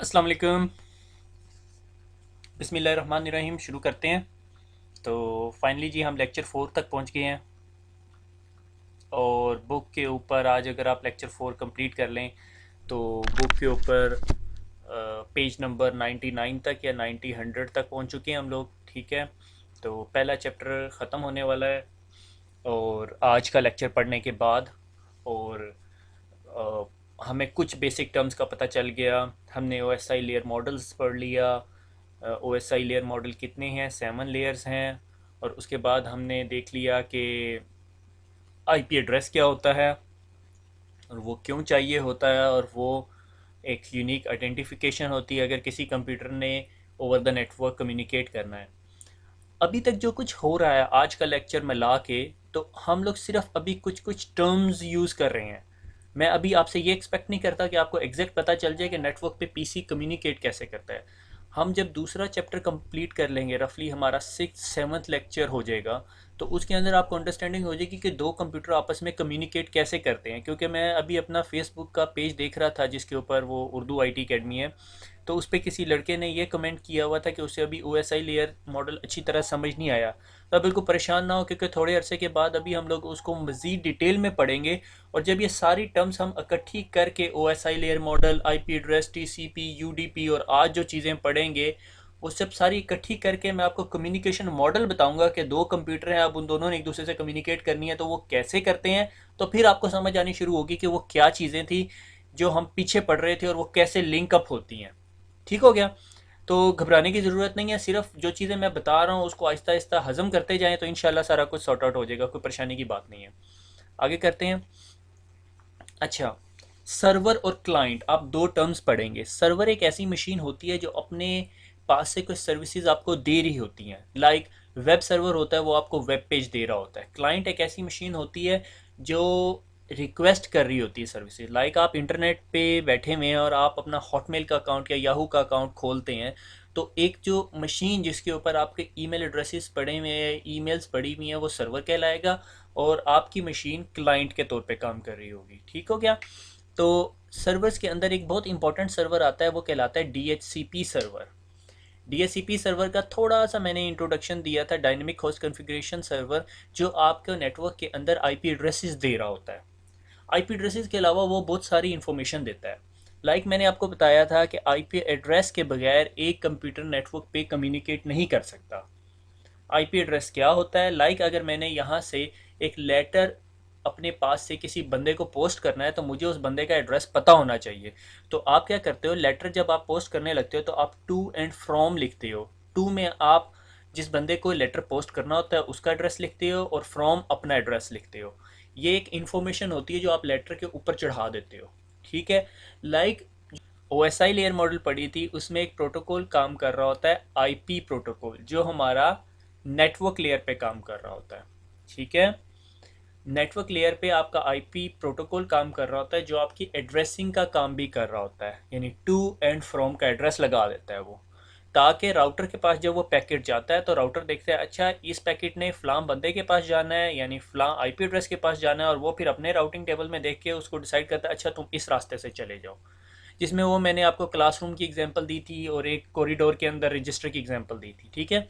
अस्सलाम वालेकुम। बिस्मिल्लाहिर्रहमानिर्रहीम। शुरू करते हैं। तो फाइनली जी हम लेक्चर 4 तक पहुंच गए हैं और बुक के ऊपर आज अगर आप लेक्चर 4 कंप्लीट कर लें तो बुक के ऊपर पेज नंबर 99 तक या 100 तक पहुंच चुके हैं हम लोग। ठीक है, तो पहला चैप्टर ख़त्म होने वाला है और आज का लेक्चर पढ़ने के बाद और अ, हमें कुछ बेसिक टर्म्स का पता चल गया। हमने O S I layer models पढ़ लिया। O S I layer model कितने हैं, 7 लेयर्स हैं। और उसके बाद हमने देख लिया कि आईपी एड्रेस क्या होता है और वो क्यों चाहिए होता है, और वो एक यूनिक आइडेंटिफिकेशन होती है अगर किसी कंप्यूटर ने ओवर द नेटवर्क कम्युनिकेट करना है। अभी तक जो कुछ हो रहा है आज का लेक्चर में ला के, तो हम लोग सिर्फ अभी कुछ कुछ टर्म्स यूज़ कर रहे हैं। मैं अभी आपसे ये एक्सपेक्ट नहीं करता कि आपको एग्जैक्ट पता चल जाए कि नेटवर्क पे पीसी कम्युनिकेट कैसे करता है। हम जब दूसरा चैप्टर कंप्लीट कर लेंगे, रफली हमारा 6th 7th लेक्चर हो जाएगा, तो उसके अंदर आपको अंडरस्टैंडिंग हो जाएगी कि दो कंप्यूटर आपस में कम्युनिकेट कैसे करते हैं। क्योंकि मैं अभी अपना फेसबुक का पेज देख रहा था जिसके ऊपर वो उर्दू आईटी अकेडमी है, तो उस पर किसी लड़के ने ये कमेंट किया हुआ था कि उसे अभी O S I layer model अच्छी तरह समझ नहीं आया। तो आप बिल्कुल परेशान ना हो, क्योंकि थोड़े अरसे के बाद अभी हम लोग उसको मज़ीद डिटेल में पढ़ेंगे। और जब ये सारी टर्म्स हम इकट्ठी करके O S I layer model, I P address, T C P, U D P और आज जो चीज़ें पढ़ेंगे वो सब सारी इकट्ठी करके मैं आपको कम्युनिकेशन मॉडल बताऊंगा कि दो कंप्यूटर हैं, अब उन दोनों ने एक दूसरे से कम्युनिकेट करनी है तो वो कैसे करते हैं। तो फिर आपको समझ आनी शुरू होगी कि वो क्या चीज़ें थी जो हम पीछे पढ़ रहे थे और वो कैसे लिंक अप होती हैं। ठीक हो गया? तो घबराने की ज़रूरत नहीं है, सिर्फ जो चीज़ें मैं बता रहा हूँ उसको आहिस्ता आहिस्ता हजम करते जाएं तो इंशाल्लाह सारा कुछ सॉर्ट आउट हो जाएगा, कोई परेशानी की बात नहीं है। आगे करते हैं। अच्छा, सर्वर और क्लाइंट आप दो टर्म्स पढ़ेंगे। सर्वर एक ऐसी मशीन होती है जो अपने पास से कुछ सर्विसेज आपको दे रही होती हैं, लाइक वेब सर्वर होता है, वो आपको वेब पेज दे रहा होता है। क्लाइंट एक ऐसी मशीन होती है जो रिक्वेस्ट कर रही होती है सर्विसेज, लाइक आप इंटरनेट पे बैठे हुए हैं और आप अपना हॉटमेल का अकाउंट या याहू का अकाउंट खोलते हैं, तो एक जो मशीन जिसके ऊपर आपके ईमेल एड्रेसेस पड़े हुए हैं, ईमेल्स पड़ी हुई हैं, वो सर्वर कहलाएगा और आपकी मशीन क्लाइंट के तौर पे काम कर रही होगी। ठीक हो गया? तो सर्वर्स के अंदर एक बहुत इंपॉर्टेंट सर्वर आता है, वो कहलाता है DHCP सर्वर। DHCP सर्वर का थोड़ा सा मैंने इंट्रोडक्शन दिया था, डायनेमिक होस्ट कॉन्फ़िगरेशन सर्वर, जो आपके नेटवर्क के अंदर आईपी एड्रेसेस दे रहा होता है। आईपी एड्रेसेस के अलावा वो बहुत सारी इंफॉर्मेशन देता है। लाइक मैंने आपको बताया था कि आईपी एड्रेस के बगैर एक कंप्यूटर नेटवर्क पे कम्युनिकेट नहीं कर सकता। आईपी एड्रेस क्या होता है? लाइक अगर मैंने यहाँ से एक लेटर अपने पास से किसी बंदे को पोस्ट करना है तो मुझे उस बंदे का एड्रेस पता होना चाहिए। तो आप क्या करते हो, लेटर जब आप पोस्ट करने लगते हो तो आप टू एंड फ्रॉम लिखते हो। टू में आप जिस बंदे को लेटर पोस्ट करना होता है उसका एड्रेस लिखते हो और फ्रॉम अपना एड्रेस लिखते हो। ये एक इंफॉर्मेशन होती है जो आप लेटर के ऊपर चढ़ा देते हो। ठीक है? Like O S I layer model पढ़ी थी, उसमें एक प्रोटोकॉल काम कर रहा होता है, आईपी प्रोटोकॉल, जो हमारा नेटवर्क लेयर पे काम कर रहा होता है। ठीक है? नेटवर्क लेयर पे आपका आईपी प्रोटोकॉल काम कर रहा होता है जो आपकी एड्रेसिंग का काम भी कर रहा होता है, यानी टू एंड फ्रॉम का एड्रेस लगा देता है वो, ताकि राउटर के पास जब वो पैकेट जाता है तो राउटर देखता है अच्छा इस पैकेट ने फ़लाँ बंदे के पास जाना है, यानी फ़लाँ आईपी एड्रेस के पास जाना है, और वो फिर अपने राउटिंग टेबल में देख के उसको डिसाइड करता है अच्छा तुम इस रास्ते से चले जाओ। जिसमें वो मैंने आपको क्लासरूम की एग्जांपल दी थी और एक कॉरिडोर के अंदर रजिस्टर की एग्जांपल दी थी। ठीक है?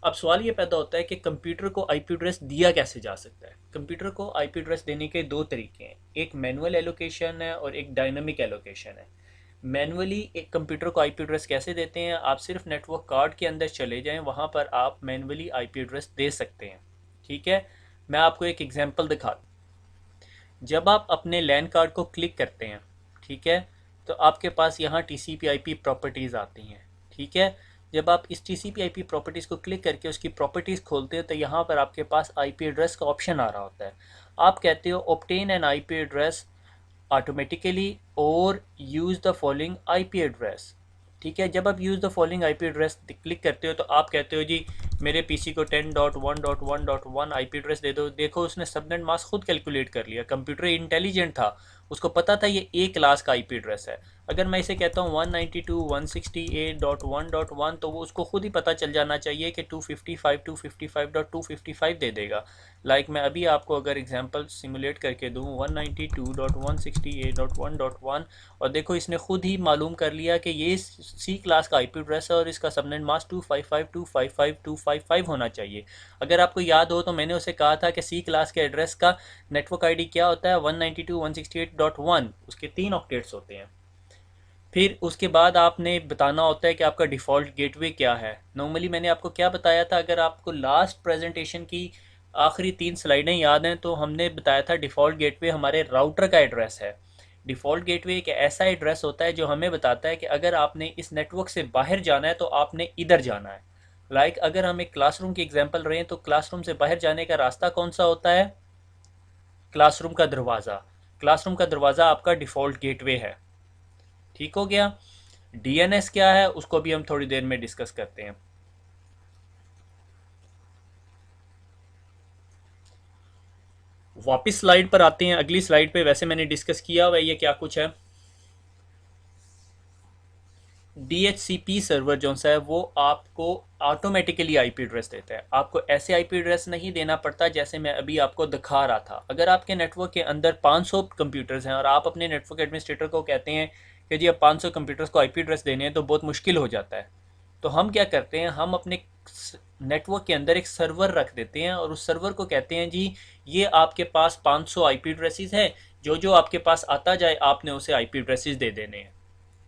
अब सवाल ये पैदा होता है कि कंप्यूटर को आईपी एड्रेस दिया कैसे जा सकता है। कंप्यूटर को आईपी एड्रेस देने के दो तरीके हैं, एक मैनुअल एलोकेशन है और एक डायनामिक एलोकेशन है। मैनुअली एक कंप्यूटर को आईपी एड्रेस कैसे देते हैं, आप सिर्फ नेटवर्क कार्ड के अंदर चले जाएं, वहाँ पर आप मैनुअली आईपी एड्रेस दे सकते हैं। ठीक है? मैं आपको एक एग्जांपल दिखा, जब आप अपने लैन कार्ड को क्लिक करते हैं, ठीक है, तो आपके पास यहाँ T C P I P properties आती हैं। ठीक है? जब आप इस T C P I P properties को क्लिक करके उसकी प्रॉपर्टीज़ खोलते हो तो यहाँ पर आपके पास आई पी एड्रेस का ऑप्शन आ रहा होता है। आप कहते हो obtain an I P address automatically और use the following I P address. ठीक है? जब आप use the following I P address click करते हो तो आप कहते हो जी मेरे पीसी को 10.1.1.1 आईपी एड्रेस दे दो। देखो उसने सबनेट मास्क खुद कैलकुलेट कर लिया, कंप्यूटर इंटेलिजेंट था, उसको पता था ये ए क्लास का आईपी एड्रेस है। अगर मैं इसे कहता हूँ 192.168.1.1 तो वो उसको खुद ही पता चल जाना चाहिए कि 255.255.255 दे देगा। मैं अभी आपको अगर एग्जांपल सिमुलेट करके दूँ 192.168.1.1 और देखो इसने खुद ही मालूम कर लिया कि ये सी क्लास का आईपी एड्रेस है और इसका सबनेट मास्क 255.255.255 होना चाहिए। अगर आपको याद हो तो मैंने उसे कहा था कि सी क्लास के एड्रेस का नेटवर्क आईडी क्या होता है, 192.168.1, उसके 3 ऑक्टेट्स होते हैं। फिर उसके बाद आपने बताना होता है कि आपका डिफ़ॉल्ट गेटवे क्या है। नॉर्मली मैंने आपको क्या बताया था, अगर आपको लास्ट प्रेजेंटेशन की आखिरी 3 स्लाइडें याद हैं तो हमने बताया था डिफ़ॉल्ट गेटवे हमारे राउटर का एड्रेस है। डिफ़ॉल्ट गेटवे एक ऐसा एड्रेस होता है जो हमें बताता है कि अगर आपने इस नेटवर्क से बाहर जाना है तो आपने इधर जाना है। अगर हम एक क्लासरूम की एग्जांपल रहे हैं तो क्लासरूम से बाहर जाने का रास्ता कौन सा होता है? क्लासरूम का दरवाज़ा। क्लासरूम का दरवाज़ा आपका डिफ़ॉल्ट गेटवे है। ठीक हो गया। डीएनएस क्या है उसको भी हम थोड़ी देर में डिस्कस करते हैं। वापस स्लाइड पर आते हैं, अगली स्लाइड पे वैसे मैंने डिस्कस किया हुआ ये क्या कुछ है। DHCP सर्वर जो सा है वो आपको ऑटोमेटिकली आईपी एड्रेस देता है, आपको ऐसे आईपी एड्रेस नहीं देना पड़ता जैसे मैं अभी आपको दिखा रहा था। अगर आपके नेटवर्क के अंदर 500 कंप्यूटर्स हैं और आप अपने नेटवर्क एडमिनिस्ट्रेटर को कहते हैं कि जी अब 500 कंप्यूटर्स को आईपी एड्रेस देने हैं तो बहुत मुश्किल हो जाता है। तो हम क्या करते हैं, हम अपने नेटवर्क के अंदर एक सर्वर रख देते हैं और उस सर्वर को कहते हैं जी ये आपके पास 500 आईपी एड्रेसेस हैं, जो जो आपके पास आता जाए आपने उसे आईपी एड्रेसेस दे देने हैं।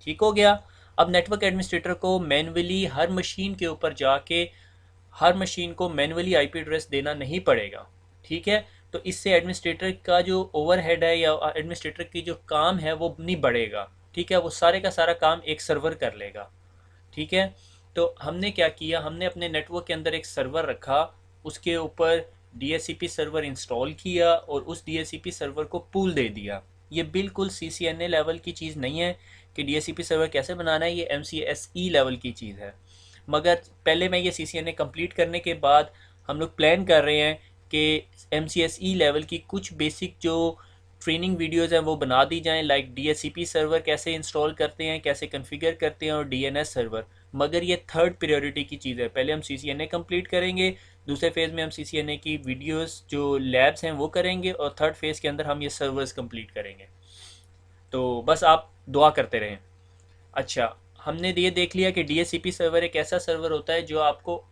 ठीक हो गया। अब नेटवर्क एडमिनिस्ट्रेटर को मैन्युअली हर मशीन के ऊपर जाके हर मशीन को मैन्युअली आईपी एड्रेस देना नहीं पड़ेगा। ठीक है। तो इससे एडमिनिस्ट्रेटर का जो ओवरहेड है या एडमिनिस्ट्रेटर की जो काम है वो नहीं बढ़ेगा। ठीक है, वो सारे का सारा काम एक सर्वर कर लेगा। ठीक है। तो हमने क्या किया, हमने अपने नेटवर्क के अंदर एक सर्वर रखा, उसके ऊपर DHCP सर्वर इंस्टॉल किया और उस DHCP सर्वर को पूल दे दिया। ये बिल्कुल CCNA लेवल की चीज़ नहीं है कि DHCP सर्वर कैसे बनाना है, ये MCSE लेवल की चीज़ है। मगर पहले मैं ये CCNA कंप्लीट करने के बाद हम लोग प्लान कर रहे हैं कि MCSE लेवल की कुछ बेसिक जो ट्रेनिंग वीडियोज़ हैं वो बना दी जाएँ, DHCP सर्वर कैसे इंस्टॉल करते हैं, कैसे कन्फिगर करते हैं और DNS सर्वर। मगर ये थर्ड प्रायोरिटी की चीज़ है, पहले हम CCNA कंप्लीट करेंगे, दूसरे फेज़ में हम CCNA की वीडियोस जो लैब्स हैं वो करेंगे और थर्ड फेज़ के अंदर हम ये सर्वर्स कंप्लीट करेंगे। तो बस आप दुआ करते रहें। अच्छा, हमने ये देख लिया कि DHCP सर्वर एक ऐसा सर्वर होता है जो आपको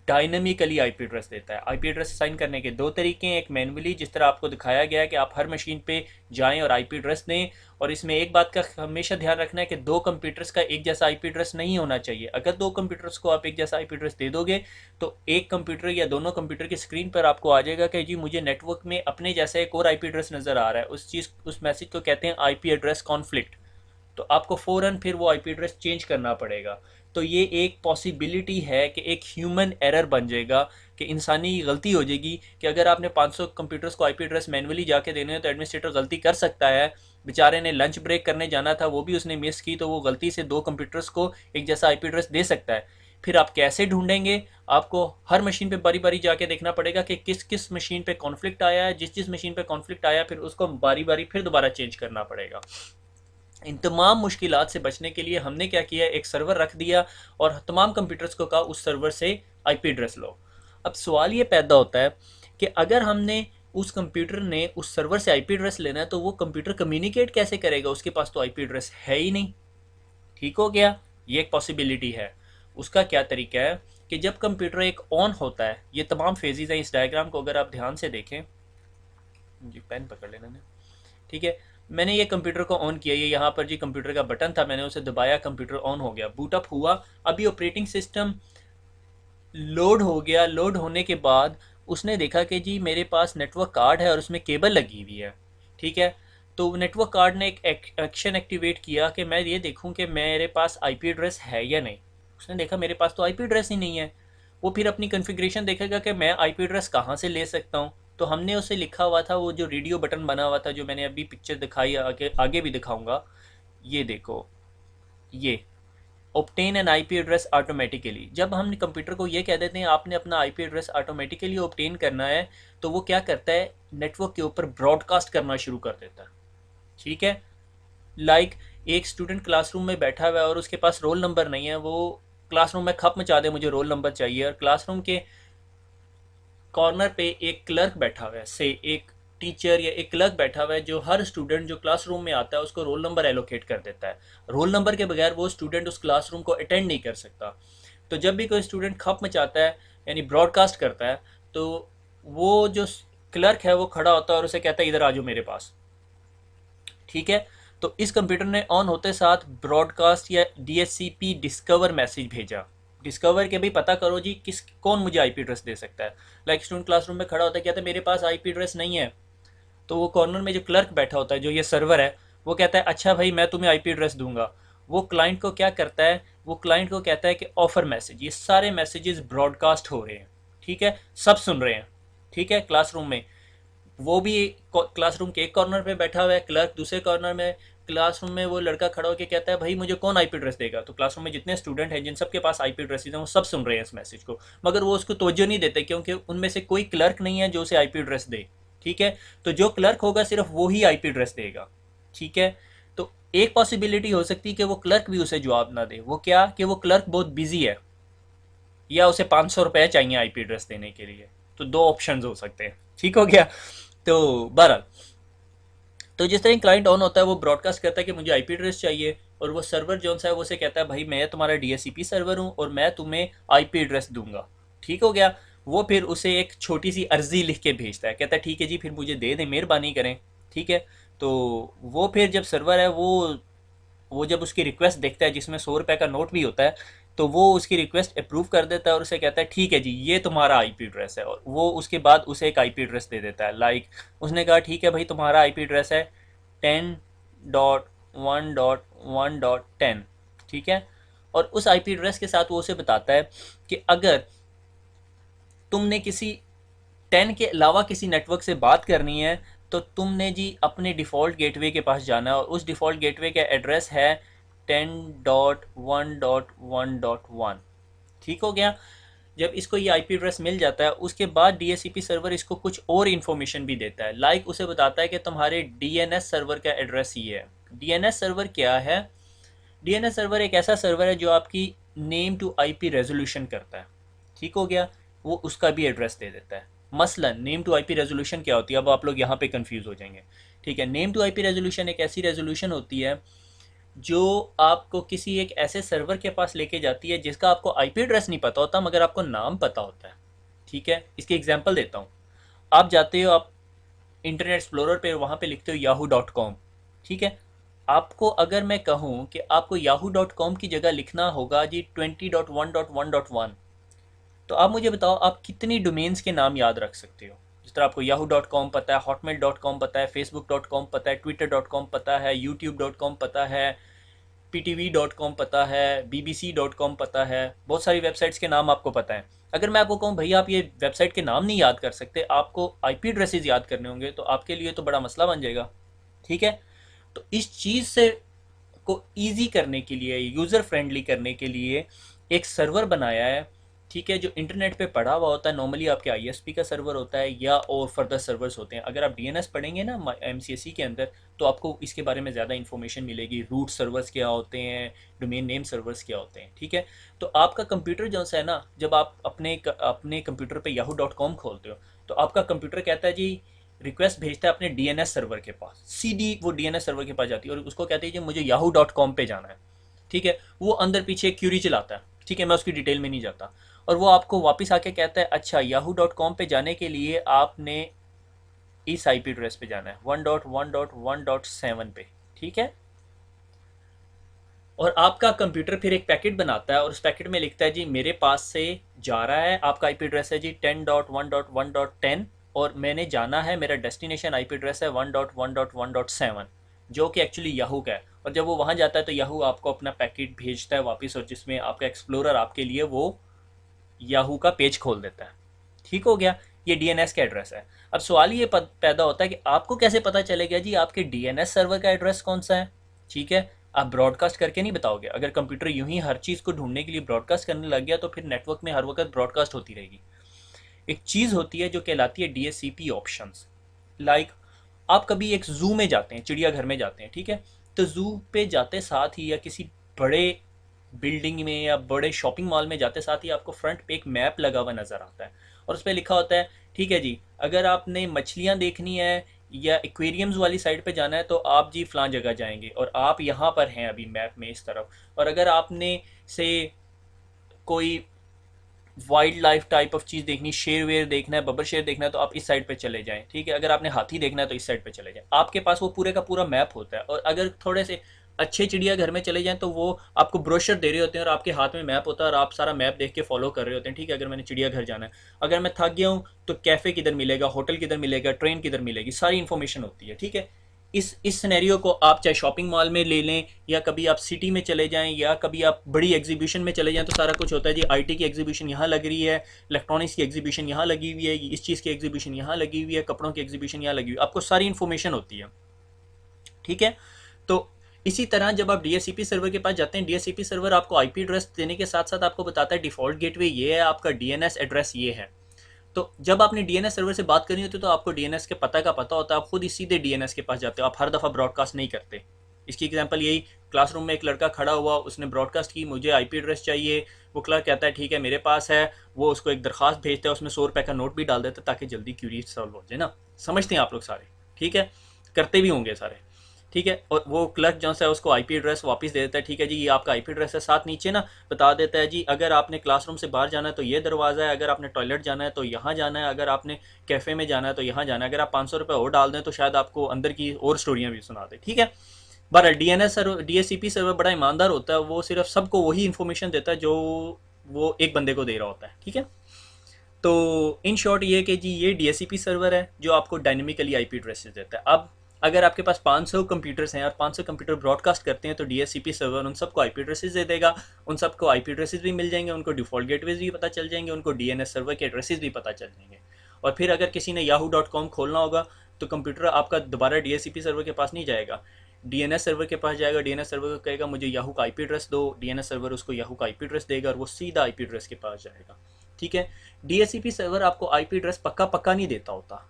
डायनामिकली आईपी एड्रेस देता है। आईपी एड्रेस असाइन करने के दो तरीके हैं, एक मैनुअली जिस तरह आपको दिखाया गया है कि आप हर मशीन पे जाएं और आईपी एड्रेस दें, और इसमें एक बात का हमेशा ध्यान रखना है कि दो कंप्यूटर्स का एक जैसा आईपी एड्रेस नहीं होना चाहिए। अगर दो कंप्यूटर्स को आप एक जैसा आईपी एड्रेस दे दोगे तो एक कंप्यूटर या दोनों कंप्यूटर की स्क्रीन पर आपको आ जाएगा कि जी मुझे नेटवर्क में अपने जैसा एक और आईपी एड्रेस नज़र आ रहा है। उस मैसेज को कहते हैं आईपी एड्रेस कॉन्फ्लिक्ट। तो आपको फ़ौरन फिर वो आईपी एड्रेस चेंज करना पड़ेगा। तो ये एक पॉसिबिलिटी है कि एक ह्यूमन एरर बन जाएगा, कि इंसानी गलती हो जाएगी कि अगर आपने 500 कंप्यूटर्स को आईपी एड्रेस मैनुअली जाके देने हैं तो एडमिनिस्ट्रेटर गलती कर सकता है। बेचारे ने लंच ब्रेक करने जाना था वो भी उसने मिस की, तो वो गलती से दो कंप्यूटर्स को एक जैसा आईपी एड्रेस दे सकता है। फिर आप कैसे ढूंढेंगे? आपको हर मशीन पे बारी बारी जाके देखना पड़ेगा कि किस किस मशीन पे कॉन्फ्लिक्ट आया है, जिस जिस मशीन पे कॉन्फ्लिक्ट आया फिर उसको बारी बारी फिर दोबारा चेंज करना पड़ेगा। इन तमाम मुश्किलात से बचने के लिए हमने क्या किया, एक सर्वर रख दिया और तमाम कंप्यूटर्स को कहा उस सर्वर से आईपी एड्रेस लो। अब सवाल ये पैदा होता है कि अगर हमने उस कंप्यूटर ने उस सर्वर से आईपी एड्रेस लेना है तो वो कंप्यूटर कम्युनिकेट कैसे करेगा, उसके पास तो आईपी एड्रेस है ही नहीं। ठीक हो गया, ये एक पॉसिबिलिटी है। उसका क्या तरीका है कि जब कंप्यूटर एक ऑन होता है, ये तमाम फेजेस हैं इस डायग्राम को अगर आप ध्यान से देखें, जी पेन पकड़ लेना ने, ठीक है। मैंने ये कंप्यूटर को ऑन किया, ये यहाँ पर जी कंप्यूटर का बटन था, मैंने उसे दबाया, कंप्यूटर ऑन हो गया, बूटअप हुआ। अभी ऑपरेटिंग सिस्टम लोड हो गया। लोड होने के बाद उसने देखा कि जी मेरे पास नेटवर्क कार्ड है और उसमें केबल लगी हुई है। ठीक है। तो नेटवर्क कार्ड ने एक एक्शन एक्टिवेट किया कि मैं ये देखूं कि मेरे पास आईपी एड्रेस है या नहीं। उसने देखा मेरे पास तो आईपी एड्रेस ही नहीं है। वो फिर अपनी कॉन्फ़िगरेशन देखेगा कि मैं आईपी एड्रेस कहाँ से ले सकता हूँ। तो हमने उसे लिखा हुआ था, वो जो रेडियो बटन बना हुआ था जो मैंने अभी पिक्चर दिखाई, आगे आगे भी दिखाऊंगा। ये देखो, ये obtain N IP address automatically. जब हम कंप्यूटर को ये कह देते हैं आपने अपना आईपी एड्रेस ऑटोमेटिकली ऑब्टेन करना है, तो वो क्या करता है, नेटवर्क के ऊपर ब्रॉडकास्ट करना शुरू कर देता है। ठीक है। एक स्टूडेंट क्लासरूम में बैठा हुआ है और उसके पास रोल नंबर नहीं है, वो क्लासरूम में खप मचा दे मुझे रोल नंबर चाहिए, और क्लासरूम के कॉर्नर पे एक क्लर्क बैठा हुआ है, से एक टीचर या एक क्लर्क बैठा हुआ है जो हर स्टूडेंट जो क्लासरूम में आता है उसको रोल नंबर एलोकेट कर देता है। रोल नंबर के बगैर वो स्टूडेंट उस क्लासरूम को अटेंड नहीं कर सकता। तो जब भी कोई स्टूडेंट खप मचाता है यानी ब्रॉडकास्ट करता है, तो वो जो क्लर्क है वो खड़ा होता है और उसे कहता है इधर आ जाओ मेरे पास। ठीक है, तो इस कंप्यूटर ने ऑन होते साथ ब्रॉडकास्ट या डीएचसीपी डिस्कवर मैसेज भेजा। डिस्कवर के भी पता करो जी किस कौन मुझे आईपी एड्रेस दे सकता है। लाइक स्टूडेंट क्लासरूम में खड़ा होता है, कहता है मेरे पास आईपी एड्रेस नहीं है, तो वो कॉर्नर में जो क्लर्क बैठा होता है जो ये सर्वर है वो कहता है अच्छा भाई मैं तुम्हें आईपी एड्रेस दूंगा। वो क्लाइंट को क्या करता है, वो क्लाइंट को कहता है कि ऑफर मैसेज, ये सारे मैसेजेस ब्रॉडकास्ट हो रहे हैं। ठीक है, सब सुन रहे हैं। ठीक है, क्लासरूम में वो भी क्लासरूम के एक कॉर्नर पे बैठा हुआ है, क्लर्क दूसरे कॉर्नर में। क्लासरूम में वो लड़का खड़ा होकर कहता है भाई मुझे कौन आईपी एड्रेस देगा। तो क्लासरूम में जितने स्टूडेंट हैं जिन सबके पास आईपी एड्रेस हैं वो सब सुन रहे हैं इस मैसेज को, मगर वो उसको तवज्जो नहीं देते क्योंकि उनमें से कोई क्लर्क नहीं है जो उसे आईपी एड्रेस दे। ठीक है, तो जो क्लर्क होगा सिर्फ वो ही आईपी एड्रेस देगा। ठीक है, तो एक पॉसिबिलिटी हो सकती है कि वो क्लर्क भी उसे जवाब ना दे। वो क्या कि वो क्लर्क बहुत बिजी है या उसे 500 रुपये चाहिए आईपी एड्रेस देने के लिए। तो दो ऑप्शंस हो सकते हैं। ठीक हो गया। तो बहरहाल, तो जिस तरह क्लाइंट ऑन होता है वो ब्रॉडकास्ट करता है कि मुझे आईपी एड्रेस चाहिए, और वो सर्वर जो सा है वो से कहता है भाई मैं तुम्हारा डीएचसीपी सर्वर हूँ और मैं तुम्हें आईपी एड्रेस दूंगा। ठीक हो गया। वो फिर उसे एक छोटी सी अर्जी लिख के भेजता है, कहता है ठीक है जी फिर मुझे दे दें, मेहरबानी करें। ठीक है, तो वो फिर जब सर्वर है वो जब उसकी रिक्वेस्ट देखता है जिसमें 100 रुपये का नोट भी होता है, तो वो उसकी रिक्वेस्ट अप्रूव कर देता है और उसे कहता है ठीक है जी ये तुम्हारा आईपी एड्रेस है, और वो उसके बाद उसे एक आईपी एड्रेस दे देता है। लाइक उसने कहा ठीक है भाई तुम्हारा आईपी एड्रेस है 10.1.1.10। ठीक है, और उस आईपी एड्रेस के साथ वो उसे बताता है कि अगर तुमने किसी 10 के अलावा किसी नेटवर्क से बात करनी है तो तुमने जी अपने डिफ़ॉल्ट गेटवे के पास जाना है, और उस डिफ़ॉल्ट गेटवे का एड्रेस है 10.1.1.1। ठीक हो गया। जब इसको ये आईपी एड्रेस मिल जाता है उसके बाद डीएचसीपी सर्वर इसको कुछ और इन्फॉर्मेशन भी देता है। लाइक उसे बताता है कि तुम्हारे डीएनएस सर्वर का एड्रेस ये है। डीएनएस सर्वर क्या है? डीएनएस सर्वर एक ऐसा सर्वर है जो आपकी नेम टू आईपी रेजोल्यूशन करता है। ठीक हो गया, वो उसका भी एड्रेस दे देता है। मसलन नेम टू आईपी रेजोल्यूशन क्या होती है, अब आप लोग यहाँ पे कंफ्यूज हो जाएंगे। ठीक है, नेम टू आईपी रेजोल्यूशन एक ऐसी रेजोल्यूशन होती है जो आपको किसी एक ऐसे सर्वर के पास लेके जाती है जिसका आपको आईपी एड्रेस नहीं पता होता मगर आपको नाम पता होता है। ठीक है, इसकी एग्जांपल देता हूँ। आप जाते हो, आप इंटरनेट एक्सप्लोरर पे वहाँ पे लिखते हो yahoo.com। ठीक है, आपको अगर मैं कहूँ कि आपको yahoo.com की जगह लिखना होगा जी 20.1.1.1, तो आप मुझे बताओ आप कितनी डोमेन्स के नाम याद रख सकते हो। जिस तरह आपको yahoo.com पता है, hotmail.com पता है, facebook.com पता है, twitter.com पता है, youtube.com पता है, ptv.com पता है, bbc.com पता है, बहुत सारी वेबसाइट्स के नाम आपको पता है। अगर मैं आपको कहूँ भैया आप ये वेबसाइट के नाम नहीं याद कर सकते, आपको आईपी एड्रेसेस याद करने होंगे, तो आपके लिए तो बड़ा मसला बन जाएगा। ठीक है, तो इस चीज़ से को ईजी करने के लिए, यूज़र फ्रेंडली करने के लिए एक सर्वर बनाया है। ठीक है, जो इंटरनेट पे पड़ा हुआ होता है, नॉर्मली आपके आईएसपी का सर्वर होता है या और फर्दर सर्वर्स होते हैं। अगर आप डीएनएस पढ़ेंगे ना एमसीएसई के अंदर, तो आपको इसके बारे में ज़्यादा इन्फॉर्मेशन मिलेगी, रूट सर्वर्स क्या होते हैं, डोमेन नेम सर्वर्स क्या होते हैं। ठीक है, तो आपका कंप्यूटर जो है ना, जब आप अपने कंप्यूटर पे yahoo.com खोलते हो तो आपका कंप्यूटर कहता है जी, रिक्वेस्ट भेजता है अपने डीएनएस सर्वर के पास, सीधी वो डीएनएस सर्वर के पास जाती है और उसको कहते हैं जी मुझे yahoo.com पे जाना है। ठीक है, वो अंदर पीछे एक क्यूरी चलाता है। ठीक है, मैं उसकी डिटेल में नहीं जाता, और वो आपको वापस आके कहता है अच्छा yahoo.com पे जाने के लिए आपने इस आईपी एड्रेस पे जाना है 1.1.1.7 पे। ठीक है, और आपका कंप्यूटर फिर एक पैकेट बनाता है और उस पैकेट में लिखता है जी मेरे पास से जा रहा है, आपका आईपी एड्रेस है जी 10.1.1.10 और मैंने जाना है, मेरा डेस्टिनेशन आईपी एड्रेस है 1.1.1.7 जो कि एक्चुअली याहू का है। और जब वो वहाँ जाता है तो याहू आपको अपना पैकेट भेजता है वापस, और जिसमें आपका एक्सप्लोरर आपके लिए वो याहू का पेज खोल देता है। ठीक हो गया, ये डीएनएस का एड्रेस है। अब सवाल ये पैदा होता है कि आपको कैसे पता चलेगा जी आपके डीएनएस सर्वर का एड्रेस कौन सा है। ठीक है, आप ब्रॉडकास्ट करके नहीं बताओगे। अगर कंप्यूटर यूं ही हर चीज़ को ढूंढने के लिए ब्रॉडकास्ट करने लग गया तो फिर नेटवर्क में हर वक्त ब्रॉडकास्ट होती रहेगी। एक चीज़ होती है जो कहलाती है डीएचसीपी ऑप्शंस। लाइक आप कभी एक जू में जाते हैं, चिड़ियाघर में जाते हैं, ठीक है, तो ज़ू पे जाते साथ ही या किसी बड़े बिल्डिंग में या बड़े शॉपिंग मॉल में जाते साथ ही आपको फ्रंट पे एक मैप लगा हुआ नज़र आता है, और उस पर लिखा होता है ठीक है जी, अगर आपने मछलियाँ देखनी है या एक्वेरियम्स वाली साइड पे जाना है तो आप जी फलां जगह जाएंगे और आप यहाँ पर हैं अभी मैप में इस तरफ। और अगर आपने से कोई वाइल्ड लाइफ टाइप ऑफ चीज़ देखनी, शेर वेर देखना है, बबर शेर देखना है, तो आप इस साइड पे चले जाएं, ठीक है। अगर आपने हाथी देखना है तो इस साइड पे चले जाएं। आपके पास वो पूरे का पूरा मैप होता है। और अगर थोड़े से अच्छे चिड़ियाघर में चले जाएं तो वो आपको ब्रोशर दे रहे होते हैं और आपके हाथ में मैप होता है और आप सारा मैप देख के फॉलो कर रहे होते हैं, ठीक है। अगर मैंने चिड़ियाघर जाना है, अगर मैं थक गया हूँ तो कैफ़े किधर मिलेगा, होटल किधर मिलेगा, ट्रेन किधर मिलेगी, सारी इन्फॉर्मेशन होती है, ठीक है। इस सिनेरियो को आप चाहे शॉपिंग मॉल में ले लें या कभी आप सिटी में चले जाएं या कभी आप बड़ी एग्जीबिशन में चले जाएं, तो सारा कुछ होता है जी। आईटी की एग्जीबिशन यहाँ लग रही है, इलेक्ट्रॉनिक्स की एग्जीबिशन यहाँ लगी हुई है, इस चीज़ की एग्जीबिशन यहाँ लगी हुई है, कपड़ों की एग्जीबिशन यहाँ लगी हुई है, आपको सारी इन्फॉर्मेशन होती है, ठीक है। तो इसी तरह जब आप डीएससीपी सर्वर के पास जाते हैं, डीएससीपी सर्वर आपको आईपी एड्रेस देने के साथ साथ आपको बताता है डिफ़ॉल्ट गेटवे ये है, आपका डीएनएस एड्रेस ये है। तो जब आपने डीएनएस सर्वर से बात करनी होती है तो आपको डीएनएस के पता का पता होता है, आप खुद ही सीधे डीएनएस के पास जाते हो, आप हर दफ़ा ब्रॉडकास्ट नहीं करते। इसकी एग्जांपल यही, क्लासरूम में एक लड़का खड़ा हुआ, उसने ब्रॉडकास्ट की मुझे आईपी एड्रेस चाहिए, वो क्लर्क कहता है ठीक है मेरे पास है, वो उसको एक दरखास्त भेजता है, उसमें 100 रुपये का नोट भी डाल देता है ताकि जल्दी क्यूरी सॉल्व हो जाए ना। समझते हैं आप लोग सारे, ठीक है, करते भी होंगे सारे, ठीक है। और वो क्लर्क जो है उसको आईपी एड्रेस वापस दे देता है, ठीक है जी ये आपका आईपी एड्रेस है। साथ नीचे ना बता देता है जी अगर आपने क्लासरूम से बाहर जाना है तो ये दरवाज़ा है, अगर आपने टॉयलेट जाना है तो यहाँ जाना है, अगर आपने कैफ़े में जाना है तो यहाँ जाना है। अगर आप 500 रुपये और डाल दें तो शायद आपको अंदर की और स्टोरियाँ भी सुना दे, ठीक है। बहरहाल डीएनएस सर्वर, डीएससीपी सर्वर बड़ा ईमानदार होता है, वो सिर्फ सबको वही इन्फॉर्मेशन देता है जो वो एक बंदे को दे रहा होता है, ठीक है। तो इन शॉर्ट ये कि जी ये डीएससीपी सर्वर है जो आपको डायनेमिकली आईपी एड्रेसेस देता है। अब अगर आपके पास 500 कंप्यूटर्स हैं और 500 कंप्यूटर ब्रॉडकास्ट करते हैं तो डीएससीपी सर्वर उन सबको आईपी एड्रेसेस दे देगा, उन सबको आईपी एड्रेसेस भी मिल जाएंगे, उनको डिफ़ॉल्ट गेटवेज भी पता चल जाएंगे, उनको डीएनएस सर्वर के एड्रेसेस भी पता चल जाएंगे। और फिर अगर किसी ने yahoo.com खोलना होगा तो कंप्यूटर आपका दोबारा डीएससीपी सर्वर के पास नहीं जाएगा, डीएनएस सर्वर के पास जाएगा। डीएनएस सर्वर को कहेगा मुझे याहू का आईपी एड्रेस दो, डीएनएस सर्वर उसको याहू का आईपी एड्रेस देगा और वो सीधा आईपी एड्रेस के पास जाएगा, ठीक है। डीएससीपी सर्वर आपको आईपी एड्रेस पक्का पक्का नहीं देता होता,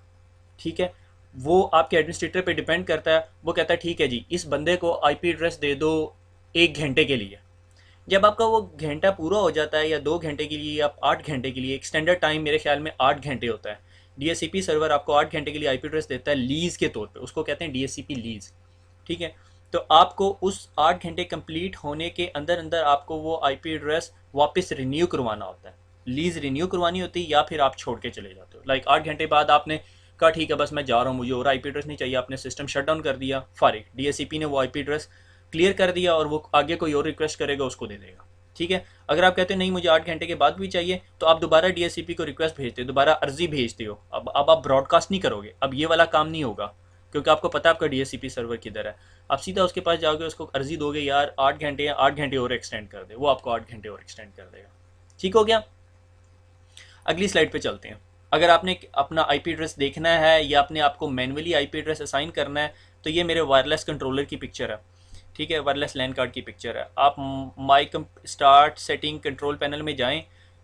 ठीक है। वो आपके एडमिनिस्ट्रेटर पे डिपेंड करता है, वो कहता है ठीक है जी इस बंदे को आईपी एड्रेस दे दो 1 घंटे के लिए। जब आपका वो घंटा पूरा हो जाता है या 2 घंटे के लिए या 8 घंटे के लिए, एक स्टैंडर्ड टाइम मेरे ख्याल में 8 घंटे होता है, डीएससीपी सर्वर आपको 8 घंटे के लिए आईपी एड्रेस देता है लीज के तौर पे, उसको कहते हैं डीएससीपी लीज, ठीक है। तो आपको उस 8 घंटे कंप्लीट होने के अंदर अंदर आपको वो आईपी एड्रेस वापस रिन्यू करवाना होता है, लीज रिन्यू करवानी होती है, या फिर आप छोड़ के चले जाते हो। लाइक 8 घंटे बाद आपने कहा ठीक है बस मैं जा रहा हूँ, मुझे और आईपी एड्रेस नहीं चाहिए, आपने सिस्टम शट डाउन कर दिया, फारिग, डीएससीपी ने वो आईपी एड्रेस क्लियर कर दिया और वो आगे कोई और रिक्वेस्ट करेगा उसको दे देगा, ठीक है। अगर आप कहते हो नहीं मुझे 8 घंटे के बाद भी चाहिए तो आप दोबारा डीएससीपी को रिक्वेस्ट भेजते हो, दोबारा अर्जी भेजते हो। अब आप ब्रॉडकास्ट नहीं करोगे, अब ये वाला काम नहीं होगा क्योंकि आपको पता है आपका डीएससीपी सर्वर किधर है। आप सीधा उसके पास जाओगे, उसको अर्जी दोगे यार 8 घंटे या 8 घंटे और एक्सटेंड कर दे, वो आपको 8 घंटे और एक्सटेंड कर देगा, ठीक हो गया। अगली स्लाइड पे चलते हैं। अगर आपने अपना आईपी एड्रेस देखना है या अपने आपको मैनुअली आईपी एड्रेस असाइन करना है तो ये मेरे वायरलेस कंट्रोलर की पिक्चर है, ठीक है, वायरलेस लैन कार्ड की पिक्चर है। आप माई स्टार्ट सेटिंग कंट्रोल पैनल में जाएं,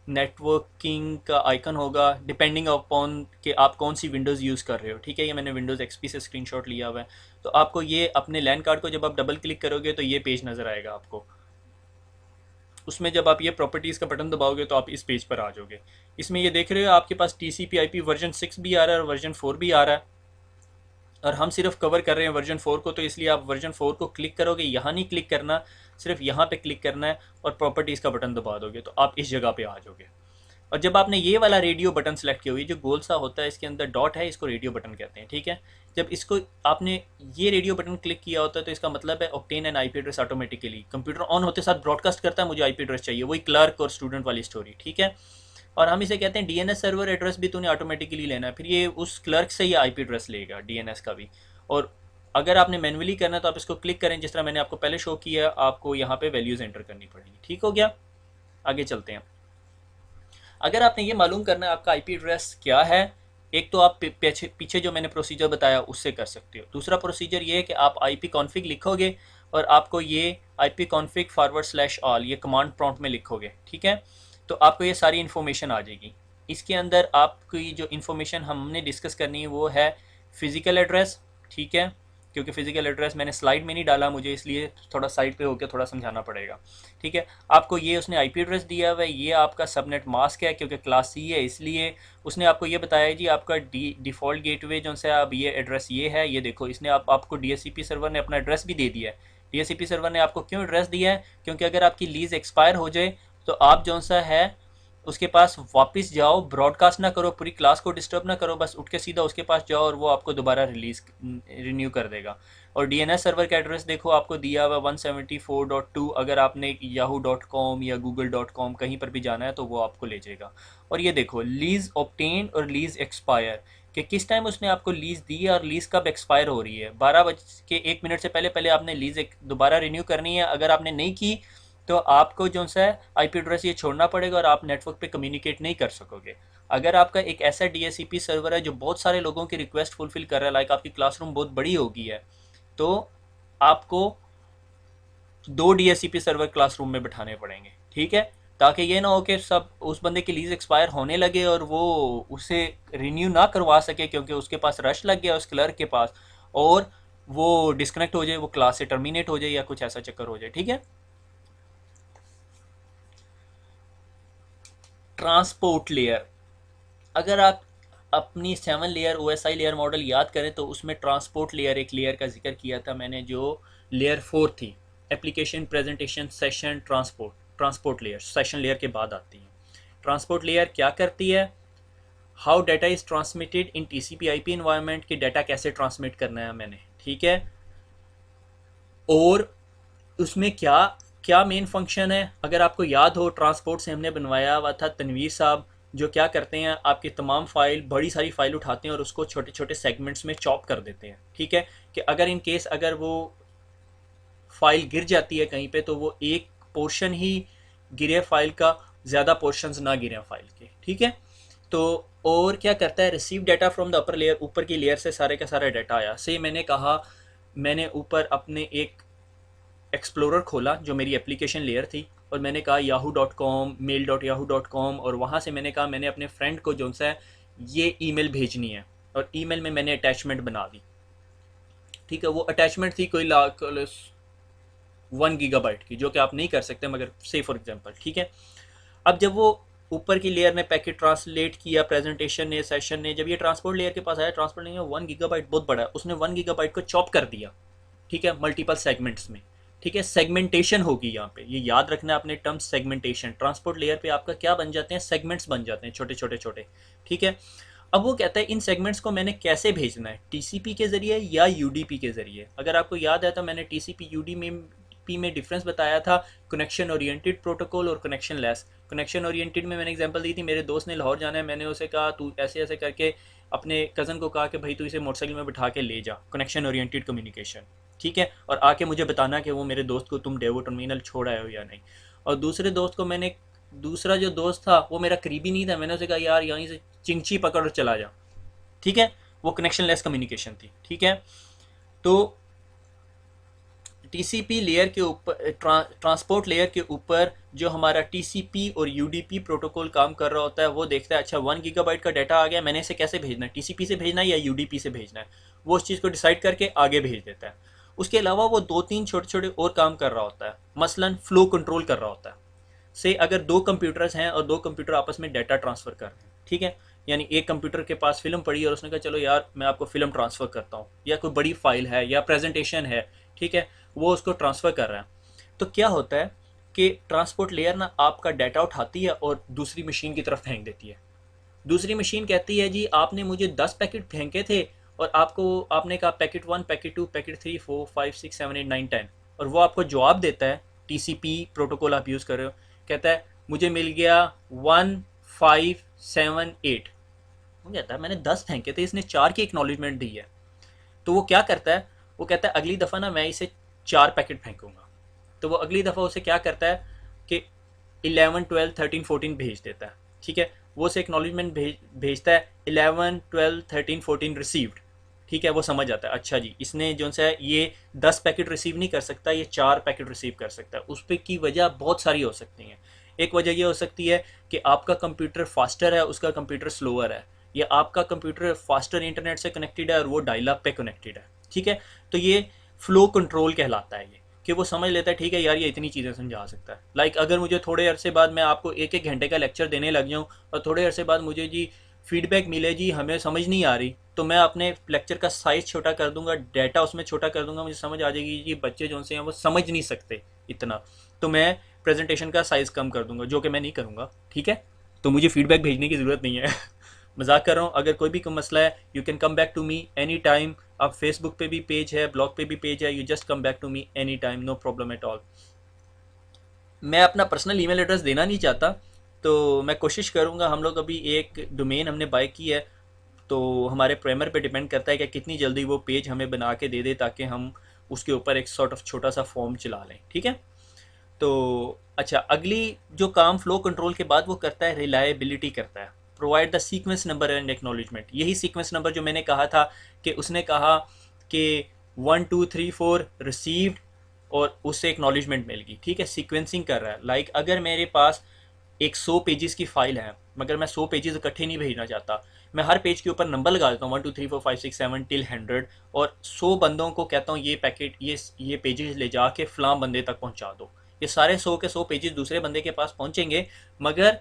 नेटवर्किंग का आइकन होगा, डिपेंडिंग अपॉन कि आप कौन सी विंडोज़ यूज़ कर रहे हो, ठीक है। ये मैंने विंडोज़ एक्सपी से स्क्रीनशॉट लिया हुआ है। तो आपको ये अपने लैन कार्ड को जब आप डबल क्लिक करोगे तो ये पेज नज़र आएगा आपको, उसमें जब आप ये प्रॉपर्टीज़ का बटन दबाओगे तो आप इस पेज पर आ जाओगे। इसमें ये देख रहे हो आपके पास TCP/IP वर्जन 6 भी आ रहा है और वर्जन 4 भी आ रहा है, और हम सिर्फ कवर कर रहे हैं वर्जन 4 को, तो इसलिए आप वर्जन 4 को क्लिक करोगे, यहाँ नहीं क्लिक करना, सिर्फ यहाँ पे क्लिक करना है और प्रॉपर्टीज़ का बटन दबा दोगे तो आप इस जगह पे आ जाओगे। और जब आपने ये वाला रेडियो बटन सेलेक्ट किया हुआ है जो गोल सा होता है, इसके अंदर डॉट है, इसको रेडियो बटन कहते हैं, ठीक है। जब इसको आपने ये रेडियो बटन क्लिक किया होता है तो इसका मतलब है obtain N IP address automatically, computer on होते साथ ब्रॉडकास्ट करता है मुझे आईपी एड्रेस चाहिए, वही क्लर्क और स्टूडेंट वाली स्टोरी, ठीक है। और हम इसे कहते हैं डीएनएस सर्वर एड्रेस भी तूने ऑटोमेटिकली लेना है, फिर ये उस क्लर्क से ये आईपी एड्रेस लेगा डीएनएस का भी। और अगर आपने मैनुअली करना है तो आप इसको क्लिक करें, जिस तरह मैंने आपको पहले शो किया, आपको यहाँ पे वैल्यूज़ एंटर करनी पड़ेगी, ठीक हो गया। आगे चलते हैं। अगर आपने ये मालूम करना है आपका आईपी एड्रेस क्या है, एक तो आप पीछे जो मैंने प्रोसीजर बताया उससे कर सकते हो। दूसरा प्रोसीजर ये है कि आप IP कॉन्फ़िग लिखोगे और आपको ये IP कॉन्फ़िग /all ये कमांड प्रॉम्प्ट में लिखोगे, ठीक है। तो आपको ये सारी इन्फॉर्मेशन आ जाएगी। इसके अंदर आपकी जो इन्फॉर्मेशन हमने डिस्कस करनी है वो है फ़िज़िकल एड्रेस, ठीक है, क्योंकि फिजिकल एड्रेस मैंने स्लाइड में नहीं डाला, मुझे इसलिए थोड़ा साइड पे होकर थोड़ा समझाना पड़ेगा। ठीक है, आपको ये उसने आईपी एड्रेस दिया हुआ है, ये आपका सबनेट मास्क है क्योंकि क्लास सी है, इसलिए उसने आपको ये बताया जी आपका डिफ़ॉल्ट गेटवे जो से आप ये एड्रेस ये है, ये देखो इसने आपको डीएचसीपी सर्वर ने अपना एड्रेस भी दे दिया है। डीएचसीपी सर्वर ने आपको क्यों एड्रेस दिया है, क्योंकि अगर आपकी लीज एक्सपायर हो जाए तो आप जो सा है उसके पास वापस जाओ, ब्रॉडकास्ट ना करो, पूरी क्लास को डिस्टर्ब ना करो, बस उठ के सीधा उसके पास जाओ और वो आपको दोबारा रिन्यू कर देगा। और डीएनएस सर्वर का एड्रेस देखो आपको दिया हुआ 174.2, अगर आपने yahoo.com या google.com कहीं पर भी जाना है तो वो आपको ले जाएगा। और ये देखो लीज ऑब्टेन और लीज एक्सपायर, कि किस टाइम उसने आपको लीज दी है और लीज कब एक्सपायर हो रही है। 12 बज के 1 मिनट से पहले पहले आपने लीज दोबारा रिन्यू करनी है। अगर आपने नहीं की तो आपको जो सा है आईपी एड्रेस ये छोड़ना पड़ेगा और आप नेटवर्क पे कम्युनिकेट नहीं कर सकोगे। अगर आपका एक ऐसा डीएचसीपी सर्वर है जो बहुत सारे लोगों की रिक्वेस्ट फुलफिल कर रहा है, लाइक आपकी क्लासरूम बहुत बड़ी होगी है, तो आपको 2 डीएचसीपी सर्वर क्लासरूम में बिठाने पड़ेंगे। ठीक है, ताकि ये ना हो कि सब उस बंदे की लीज एक्सपायर होने लगे और वो उसे रिन्यू ना करवा सके क्योंकि उसके पास रश लग गया उस क्लर्क के पास, और वो डिस्कनेक्ट हो जाए, वो क्लास से टर्मिनेट हो जाए या कुछ ऐसा चक्कर हो जाए। ठीक है, ट्रांसपोर्ट लेयर, अगर आप अपनी 7 लेयर ओएसआई लेयर मॉडल याद करें तो उसमें ट्रांसपोर्ट लेयर एक लेयर का जिक्र किया था मैंने, जो लेयर 4 थी, application presentation session transport. Transport layer session layer के बाद आती है। ट्रांसपोर्ट लेयर क्या करती है, how data is transmitted in TCP IP environment, की डाटा कैसे ट्रांसमिट करना है मैंने। ठीक है, और उसमें क्या क्या मेन फंक्शन है। अगर आपको याद हो, ट्रांसपोर्ट से हमने बनवाया हुआ था तनवीर साहब, जो क्या करते हैं आपकी तमाम फाइल, बड़ी सारी फाइल उठाते हैं और उसको छोटे छोटे सेगमेंट्स में चॉप कर देते हैं। ठीक है, कि अगर इन केस अगर वो फाइल गिर जाती है कहीं पे तो वो एक पोर्शन ही गिरे फाइल का, ज़्यादा पोर्शंस ना गिरे फाइल के। ठीक है, तो और क्या करता है, receive data from the upper layer, ऊपर की लेयर से सारे का सारा डाटा आया। से मैंने कहा, मैंने ऊपर अपने एक एक्सप्लोरर खोला जो मेरी एप्लीकेशन लेयर थी, और मैंने कहा yahoo.com mail.yahoo.com, और वहाँ से मैंने कहा मैंने अपने फ्रेंड को जो सा है ये ईमेल भेजनी है, और ईमेल में मैंने अटैचमेंट बना दी। ठीक है, वो अटैचमेंट थी कोई 1 गीगाबाइट की, जो कि आप नहीं कर सकते मगर से फॉर एग्जांपल। ठीक है, अब जब वो ऊपर की लेयर ने पैकेट ट्रांसलेट किया, प्रेजेंटेशन ने, सेशन ने, जब ये ट्रांसपोर्ट लेयर के पास आया, ट्रांसपोर्ट लेयर 1 गीगाबाइट बहुत बड़ा है, उसने 1 गीगाबाइट को चॉप कर दिया। ठीक है, मल्टीपल सेगमेंट्स में। ठीक है, सेगमेंटेशन होगी यहाँ पे, ये याद रखना है अपने टर्म, सेगमेंटेशन। ट्रांसपोर्ट लेयर पे आपका क्या बन जाते हैं, सेगमेंट्स बन जाते हैं छोटे छोटे छोटे। ठीक है, अब वो कहता है इन सेगमेंट्स को मैंने कैसे भेजना है, टीसीपी के जरिए या यूडीपी के जरिए। अगर आपको याद है तो मैंने टीसीपी यूडीपी में डिफरेंस बताया था, कनेक्शन ओरिएंटेड प्रोटोकॉल और कनेक्शन लेस। कनेक्शन ओरिएंटेड में मैंने एग्जांपल दी थी, मेरे दोस्त ने लाहौर जाना है, मैंने उसे कहा तू ऐसे ऐसे करके अपने कज़न को कहा कि भाई तू इसे मोटरसाइकिल में बिठा के ले जा, कनेक्शन ओरिएंटेड कम्युनिकेशन। ठीक है, और आके मुझे बताना कि वो मेरे दोस्त को तुम डेवो टर्मिनल छोड़ आए हो या नहीं। और दूसरे दोस्त को मैंने, दूसरा जो दोस्त था वो मेरा करीबी नहीं था, मैंने उसे कहा यार यहीं से चिंची पकड़ और चला जा। ठीक है, वो कनेक्शन लेस कम्युनिकेशन थी। ठीक है, तो टीसीपी लेयर के ऊपर, ट्रांसपोर्ट लेयर के ऊपर जो हमारा टीसीपी और यूडीपी प्रोटोकॉल काम कर रहा होता है, वो देखता है अच्छा 1 गीगाबाइट का डाटा आ गया, मैंने इसे कैसे भेजना है, टीसीपी से भेजना है या यूडीपी से भेजना है, वो उस चीज़ को डिसाइड करके आगे भेज देता है। उसके अलावा वो 2-3 छोटे छोटे और काम कर रहा होता है, मसलन फ्लो कंट्रोल कर रहा होता है। से अगर 2 कंप्यूटर्स हैं और 2 कंप्यूटर आपस में डाटा ट्रांसफ़र कर रहे हैं, ठीक है, यानी एक कंप्यूटर के पास फिल्म पड़ी है और उसने कहा चलो यार मैं आपको फिल्म ट्रांसफ़र करता हूँ, या कोई बड़ी फाइल है या प्रेजेंटेशन है, ठीक है, वो उसको ट्रांसफ़र कर रहा है। तो क्या होता है कि ट्रांसपोर्ट लेयर ना आपका डाटा उठाती है और दूसरी मशीन की तरफ फेंक देती है। दूसरी मशीन कहती है जी आपने मुझे 10 पैकेट फेंके थे और आपने कहा पैकेट 1, पैकेट 2, पैकेट 3, 4, 5, 6, 7, 8, 9, 10, और वो आपको जवाब देता है, टीसीपी प्रोटोकॉल आप यूज़ कर रहे हो, कहता है मुझे मिल गया 1, 5, 7, 8। वो कहता है मैंने 10 फेंके थे, इसने 4 की एक्नॉलेजमेंट दी है। तो वो क्या करता है, वो कहता है अगली दफ़ा ना मैं इसे 4 पैकेट फेंकूंगा। तो वो अगली दफ़ा उसे क्या करता है कि 11, 12, 13, 14 भेज देता है। ठीक है, वो उसे एक्नॉलेजमेंट भेजता है 11, 12, 13, 14 रिसीव्ड। ठीक है, वो समझ आता है अच्छा जी इसने जो सा ये 10 पैकेट रिसीव नहीं कर सकता, ये 4 पैकेट रिसीव कर सकता है। उस पर की वजह बहुत सारी हो सकती हैं। एक वजह ये हो सकती है कि आपका कंप्यूटर फास्टर है, उसका कंप्यूटर स्लोअर है, या आपका कंप्यूटर फास्टर इंटरनेट से कनेक्टेड है और वो डायल अप पे कनेक्टेड है। ठीक है। तो ये फ्लो कंट्रोल कहलाता है, ये कि वो समझ लेता है ठीक है यार ये इतनी चीज़ें समझा सकता है। लाइक अगर मुझे थोड़े अरसे बाद मैं आपको एक एक घंटे का लेक्चर देने लग जाऊँ और थोड़े अरसे बाद मुझे जी फीडबैक मिले जी हमें समझ नहीं आ रही, तो मैं अपने लेक्चर का साइज़ छोटा कर दूंगा, डाटा उसमें छोटा कर दूंगा, मुझे समझ आ जाएगी जी बच्चे जो से हैं वो समझ नहीं सकते इतना, तो मैं प्रेजेंटेशन का साइज़ कम कर दूंगा, जो कि मैं नहीं करूँगा। ठीक है, तो मुझे फीडबैक भेजने की ज़रूरत नहीं है। मजाक कर रहा हूँ। अगर कोई मसला है you can come back to me any time. अब फेसबुक पे भी पेज है, ब्लॉग पे भी पेज है, you just come back to me any time, no problem at all. मैं अपना पर्सनल ईमेल एड्रेस देना नहीं चाहता, तो मैं कोशिश करूँगा। हम लोग अभी एक डोमेन हमने बाय की है, तो हमारे प्राइमर पे डिपेंड करता है कि कितनी जल्दी वो पेज हमें बना के दे दे, ताकि हम उसके ऊपर एक सॉर्ट ऑफ छोटा सा फॉर्म चला लें। ठीक है, तो अच्छा, अगली जो काम फ्लो कंट्रोल के बाद वो करता है, रिलायबिलिटी करता है। Provide the sequence number and acknowledgement. यही सीक्वेंस नंबर जो मैंने कहा था कि उसने कहा कि 1 2 3 4 रिसीव्ड और उससे एक्नॉलेजमेंट मिल गई। ठीक है, सीक्वेंसिंग कर रहा है। लाइक अगर मेरे पास एक 100 पेजेस की फाइल है, मगर मैं 100 पेजेस इकट्ठे नहीं भेजना चाहता, मैं हर पेज के ऊपर नंबर लगा देता हूँ 1 2 3 4 5 6 7 टिल 100, और 100 बंदों को कहता हूँ ये पैकेट ये पेजेस ले जाके फ़लाँ बंदे तक पहुँचा दो। ये सारे 100 के 100 पेजेस दूसरे बंदे के पास पहुँचेंगे, मगर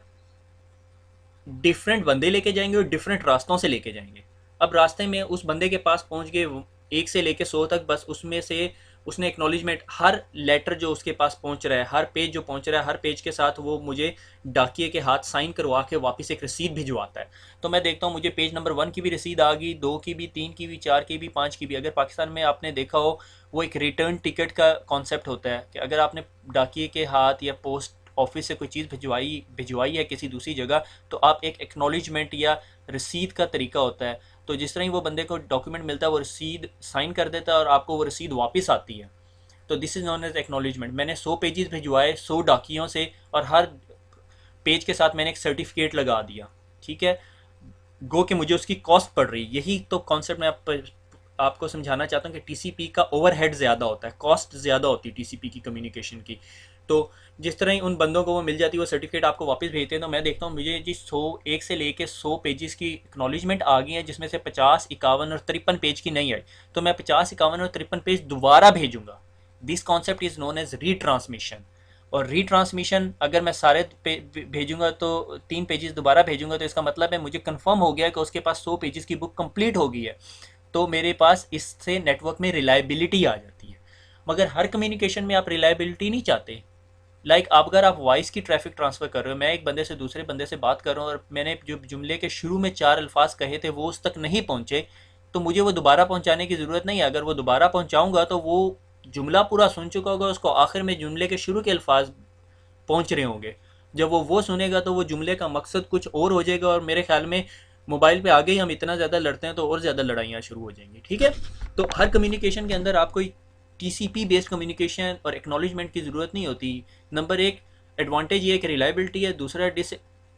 डिफरेंट बंदे लेके जाएंगे और डिफरेंट रास्तों से लेके जाएंगे। अब रास्ते में उस बंदे के पास पहुंच गए 1 से लेके 100 तक, बस उसमें से उसने एक्नॉलेजमेंट, हर लेटर जो उसके पास पहुंच रहा है, हर पेज जो पहुंच रहा है, हर पेज के साथ वो मुझे डाकिए के हाथ साइन करवा के वापस एक रसीद भिजवाता है। तो मैं देखता हूँ मुझे पेज नंबर 1 की भी रसीद आ गई, 2 की भी, 3 की भी, 4 की भी, 5 की भी। अगर पाकिस्तान में आपने देखा हो, वो एक रिटर्न टिकट का कॉन्सेप्ट होता है कि अगर आपने डाकिए के हाथ या पोस्ट ऑफिस से कोई चीज़ भिजवाई है किसी दूसरी जगह, तो आप एक एक्नॉलेजमेंट या रसीद का तरीका होता है, तो जिस तरह ही वो बंदे को डॉक्यूमेंट मिलता है वो रसीद साइन कर देता है और आपको वो रसीद वापस आती है। तो this is known as acknowledgement. मैंने 100 पेजेस भिजवाए 100 डाकियों से, और हर पेज के साथ मैंने एक सर्टिफिकेट लगा दिया। ठीक है, गो कि मुझे उसकी कॉस्ट पड़ रही। यही तो कॉन्सेप्ट मैं आपको समझाना चाहता हूँ कि टीसीपी का ओवरहेड ज़्यादा होता है, कॉस्ट ज़्यादा होती है टीसीपी की कम्युनिकेशन की। तो जिस तरह ही उन बंदों को वो मिल जाती है, वो सर्टिफिकेट आपको वापस भेजते हैं, तो मैं देखता हूँ मुझे जी 1 से लेके 100 पेजेस की एक्नॉलेजमेंट आ गई है, जिसमें से 50, 51 और 53 पेज की नहीं आई। तो मैं 50, 51 और 53 पेज दोबारा भेजूंगा। This concept is known as retransmission. और रीट्रांसमिशन अगर मैं सारे भेजूंगा तो 3 पेजेस दोबारा भेजूंगा, तो इसका मतलब है मुझे कंफर्म हो गया कि उसके पास 100 पेजेस की बुक कंप्लीट हो गई है। तो मेरे पास इससे नेटवर्क में रिलायबिलिटी आ जाती है। मगर हर कम्युनिकेशन में आप रिलायबिलिटी नहीं चाहते। लाइक आप अगर आप वॉइस की ट्रैफिक ट्रांसफ़र कर रहे हो, मैं एक बंदे से दूसरे बंदे से बात कर रहा हूँ और मैंने जो जुमले के शुरू में 4 अल्फाज कहे थे वो उस तक नहीं पहुँचे, तो मुझे वो दोबारा पहुँचाने की ज़रूरत नहीं है। अगर वो दोबारा पहुँचाऊँगा तो वो जुमला पूरा सुन चुका होगा, उसको आखिर में जुमले के शुरू के अल्फाज पहुंच रहे होंगे। जब वो सुनेगा तो वो जुमले का मकसद कुछ और हो जाएगा, और मेरे ख्याल में मोबाइल पे आगे ही हम इतना ज़्यादा लड़ते हैं तो और ज़्यादा लड़ाइयाँ शुरू हो जाएंगी। ठीक है, तो हर कम्युनिकेशन के अंदर आपको टीसीपी बेस्ड कम्युनिकेशन और एक्नॉलेजमेंट की ज़रूरत नहीं होती। नंबर एक एडवांटेज ये है कि रिलायबिलिटी है। दूसरा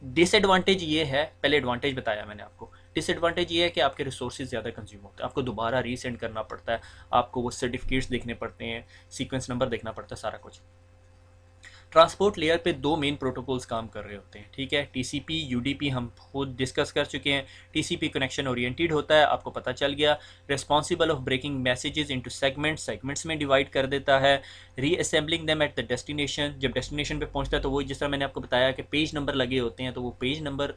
डिसएडवांटेज ये है, पहले एडवांटेज बताया मैंने आपको, डिसएडवांटेज ये है कि आपके रिसोर्सेज ज़्यादा कंज्यूम होते हैं, आपको दोबारा रीसेंड करना पड़ता है, आपको वो सर्टिफिकेट्स देखने पड़ते हैं, सीक्वेंस नंबर देखना पड़ता है, सारा कुछ। ट्रांसपोर्ट लेयर पे 2 मेन प्रोटोकॉल्स काम कर रहे होते हैं। ठीक है, टीसीपी यूडीपी हम खुद डिस्कस कर चुके हैं। टीसीपी कनेक्शन ओरिएंटेड होता है, आपको पता चल गया। Responsible of breaking messages into segments में डिवाइड कर देता है। Reassembling them at the destination, जब डेस्टिनेशन पे पहुंचता है तो वो जिस तरह मैंने आपको बताया कि पेज नंबर लगे होते हैं, तो वो पेज नंबर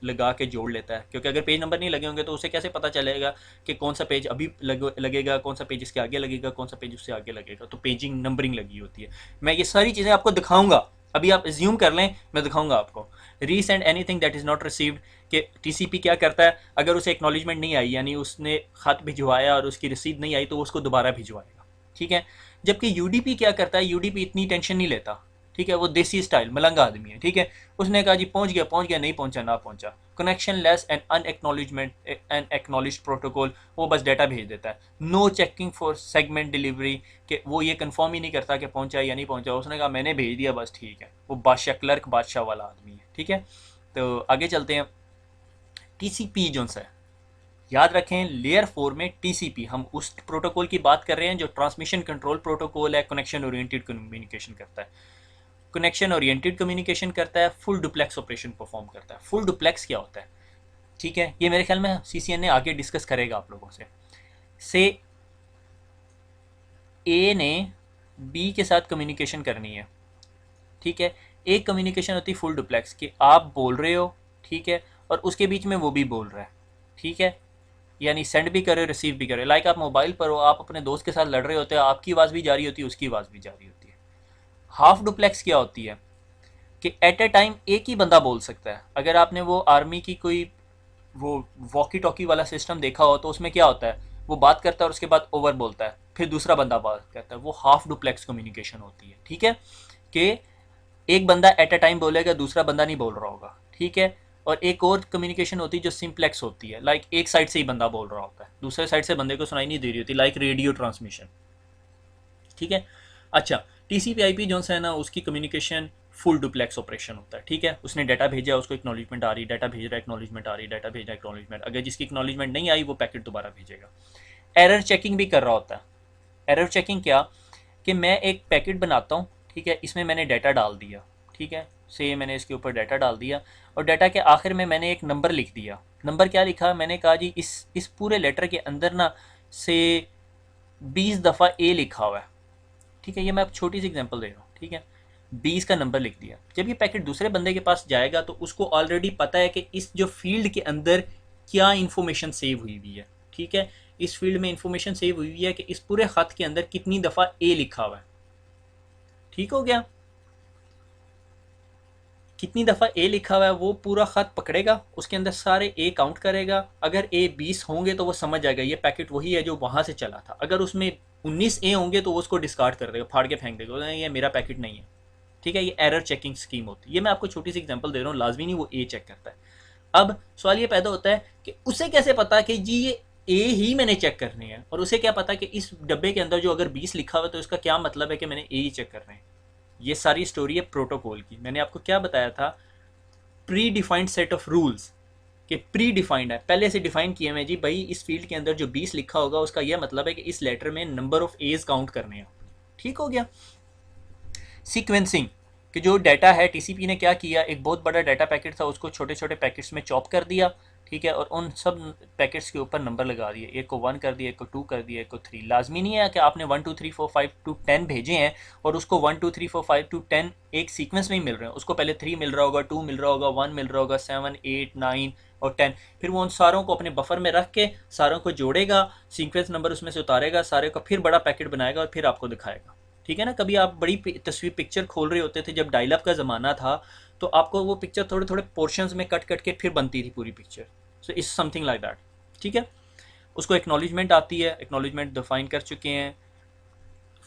लगा के जोड़ लेता है, क्योंकि अगर पेज नंबर नहीं लगे होंगे तो उसे कैसे पता चलेगा कि कौन सा पेज अभी लगेगा, कौन सा पेज इसके आगे लगेगा, कौन सा पेज उससे आगे लगेगा। तो पेजिंग नंबरिंग लगी होती है। मैं ये सारी चीज़ें आपको दिखाऊंगा, अभी आप एज्यूम कर लें, मैं दिखाऊंगा आपको। Resend anything that is not received, कि टीसीपी क्या करता है, अगर उसे एक्नॉलेजमेंट नहीं आई, यानी उसने खत भिजवाया और उसकी रसीद नहीं आई, तो वो उसको दोबारा भिजवाएगा। ठीक है, जबकि यूडीपी क्या करता है, यूडीपी इतनी टेंशन नहीं लेता। ठीक है, वो देसी स्टाइल मलंगा आदमी है। ठीक है, उसने कहा जी पहुंच गया, नहीं पहुंचा ना पहुंचा, connection less and unacknowledgement and acknowledge protocol, वो बस डाटा भेज देता है। No checking for segment delivery, कि वो ये कंफर्म ही नहीं करता कि पहुंचा या नहीं पहुंचा, उसने कहा मैंने भेज दिया बस ठीक है। वो बादशाह क्लर्क बादशाह वाला आदमी है। ठीक है, तो आगे चलते हैं। टीसीपी जो है, याद रखें लेयर 4 में टीसीपी, हम उस प्रोटोकॉल की बात कर रहे हैं जो ट्रांसमिशन कंट्रोल प्रोटोकॉल है, कनेक्शन ओरिएंटेड कम्युनिकेशन करता है। कनेक्शन ओरिएंटेड कम्युनिकेशन करता है, फुल डुप्लेक्स ऑपरेशन परफॉर्म करता है। फुल डुप्लेक्स क्या होता है? ठीक है, ये मेरे ख्याल में सीसीएन ने आगे डिस्कस करेगा आप लोगों से। ए ने बी के साथ कम्युनिकेशन करनी है, ठीक है। एक कम्युनिकेशन होती है फुल डुप्लेक्स कि आप बोल रहे हो, ठीक है, और उसके बीच में वो भी बोल रहा है, ठीक है, यानी सेंड भी कर रहे हो रिसीव भी कर रहे हो। लाइक आप मोबाइल पर हो, आप अपने दोस्त के साथ लड़ रहे होते हो, आपकी आवाज़ भी जा रही होती है, उसकी आवाज़ भी जा रही होती है। हाफ डुप्लेक्स क्या होती है कि एट ए टाइम एक ही बंदा बोल सकता है। अगर आपने वो आर्मी की कोई वो वॉकी टॉकी वाला सिस्टम देखा हो तो उसमें क्या होता है, वो बात करता है और उसके बाद ओवर बोलता है, फिर दूसरा बंदा बात करता है, वो हाफ डुप्लेक्स कम्युनिकेशन होती है, ठीक है, कि एक बंदा एट अ टाइम बोलेगा, दूसरा बंदा नहीं बोल रहा होगा, ठीक है। और एक और कम्युनिकेशन होती है जो सिंप्लेक्स होती है, लाइक एक साइड से ही बंदा बोल रहा होता है, दूसरे साइड से बंदे को सुनाई नहीं दे रही होती, लाइक रेडियो ट्रांसमिशन, ठीक है। अच्छा, टीसीपी आईपी जो है ना, उसकी कम्युनिकेशन फुल डुप्लेक्स ऑपरेशन होता है, ठीक है। उसने डाटा भेजा, उसको एक्नॉलेजमेंट आ रही, डाटा भेज रहा है, एक्नॉलेजमेंट आ रही, डाटा भेज रहा है, एक्नॉलेजमेंट, अगर जिसकी एक्नॉलेजमेंट नहीं आई वो पैकेट दोबारा भेजेगा। एरर चेकिंग भी कर रहा होता है। एरर चेकिंग क्या, कि मैं एक पैकेट बनाता हूँ, ठीक है, इसमें मैंने डाटा डाल दिया, ठीक है, से मैंने इसके ऊपर डाटा डाल दिया, और डाटा के आखिर में मैंने एक नंबर लिख दिया। नंबर क्या लिखा, मैंने कहा जी इस पूरे लेटर के अंदर ना से 20 दफ़ा ए लिखा हुआ है, ठीक है। ये मैं अब छोटी सी एग्जांपल दे रहा हूँ, ठीक है। 20 का नंबर लिख दिया। जब ये पैकेट दूसरे बंदे के पास जाएगा तो उसको ऑलरेडी पता है कि इस जो फील्ड के अंदर क्या इंफॉर्मेशन सेव हुई हुई है, ठीक है। इस फील्ड में इंफॉर्मेशन सेव हुई हुई है कि इस पूरे खत के अंदर कितनी दफ़ा ए लिखा हुआ है, ठीक हो गया। कितनी दफ़ा ए लिखा हुआ है वो पूरा ख़त पकड़ेगा, उसके अंदर सारे ए काउंट करेगा। अगर ए 20 होंगे तो वो समझ जाएगा ये पैकेट वही है जो वहाँ से चला था। अगर उसमें 19 ए होंगे तो वो उसको डिस्कार्ड कर देगा, फाड़ के फेंक देगा, ये मेरा पैकेट नहीं है, ठीक है। ये एरर चेकिंग स्कीम होती है। ये मैं आपको छोटी सी एग्जांपल दे रहा हूँ, लाजमी नहीं वो ए चेक करता है। अब सवाल ये पैदा होता है कि उसे कैसे पता कि जी ये ए ही मैंने चेक करनी है, और उसे क्या पता कि इस डब्बे के अंदर जो अगर 20 लिखा हुआ है तो इसका क्या मतलब है कि मैंने ए ही चेक करना है। ये सारी स्टोरी है प्रोटोकॉल की। मैंने आपको क्या बताया था, pre defined set of rules, कि प्री डिफाइंड है, पहले से डिफाइन किए हैं जी, भाई इस फील्ड के अंदर जो 20 लिखा होगा उसका यह मतलब है कि इस लेटर में नंबर ऑफ एज काउंट करने हैं, ठीक हो गया। सीक्वेंसिंग, कि जो डाटा है टीसीपी ने क्या किया, एक बहुत बड़ा डाटा पैकेट था, उसको छोटे छोटे पैकेट्स में चॉप कर दिया, ठीक है, और उन सब पैकेट्स के ऊपर नंबर लगा दिए, एक को 1 कर दिया, एक को 2 कर दिया, एक को 3। लाजमी नहीं है कि आपने 1 2 3 4 5 टू 10 भेजे हैं और उसको 1 2 3 4 5 टू 10 एक सीक्वेंस में ही मिल रहे हैं। उसको पहले 3 मिल रहा होगा, 2 मिल रहा होगा, 1 मिल रहा होगा, 7 8 9 और 10। फिर वो उन सारों को अपने बफर में रख के सारों को जोड़ेगा, सीक्वेंस नंबर उसमें से उतारेगा, सारे का फिर बड़ा पैकेट बनाएगा और फिर आपको दिखाएगा, ठीक है ना। कभी आप बड़ी तस्वीर पिक्चर खोल रहे होते थे, जब डायल अप का ज़माना था, तो आपको वो पिक्चर थोड़े थोड़े पोर्शंस में कट कट के फिर बनती थी पूरी picture. So it's something like that, ठीक है। उसको एक्नॉलेजमेंट आती है, एक्नॉलेजमेंट डिफाइन कर चुके हैं।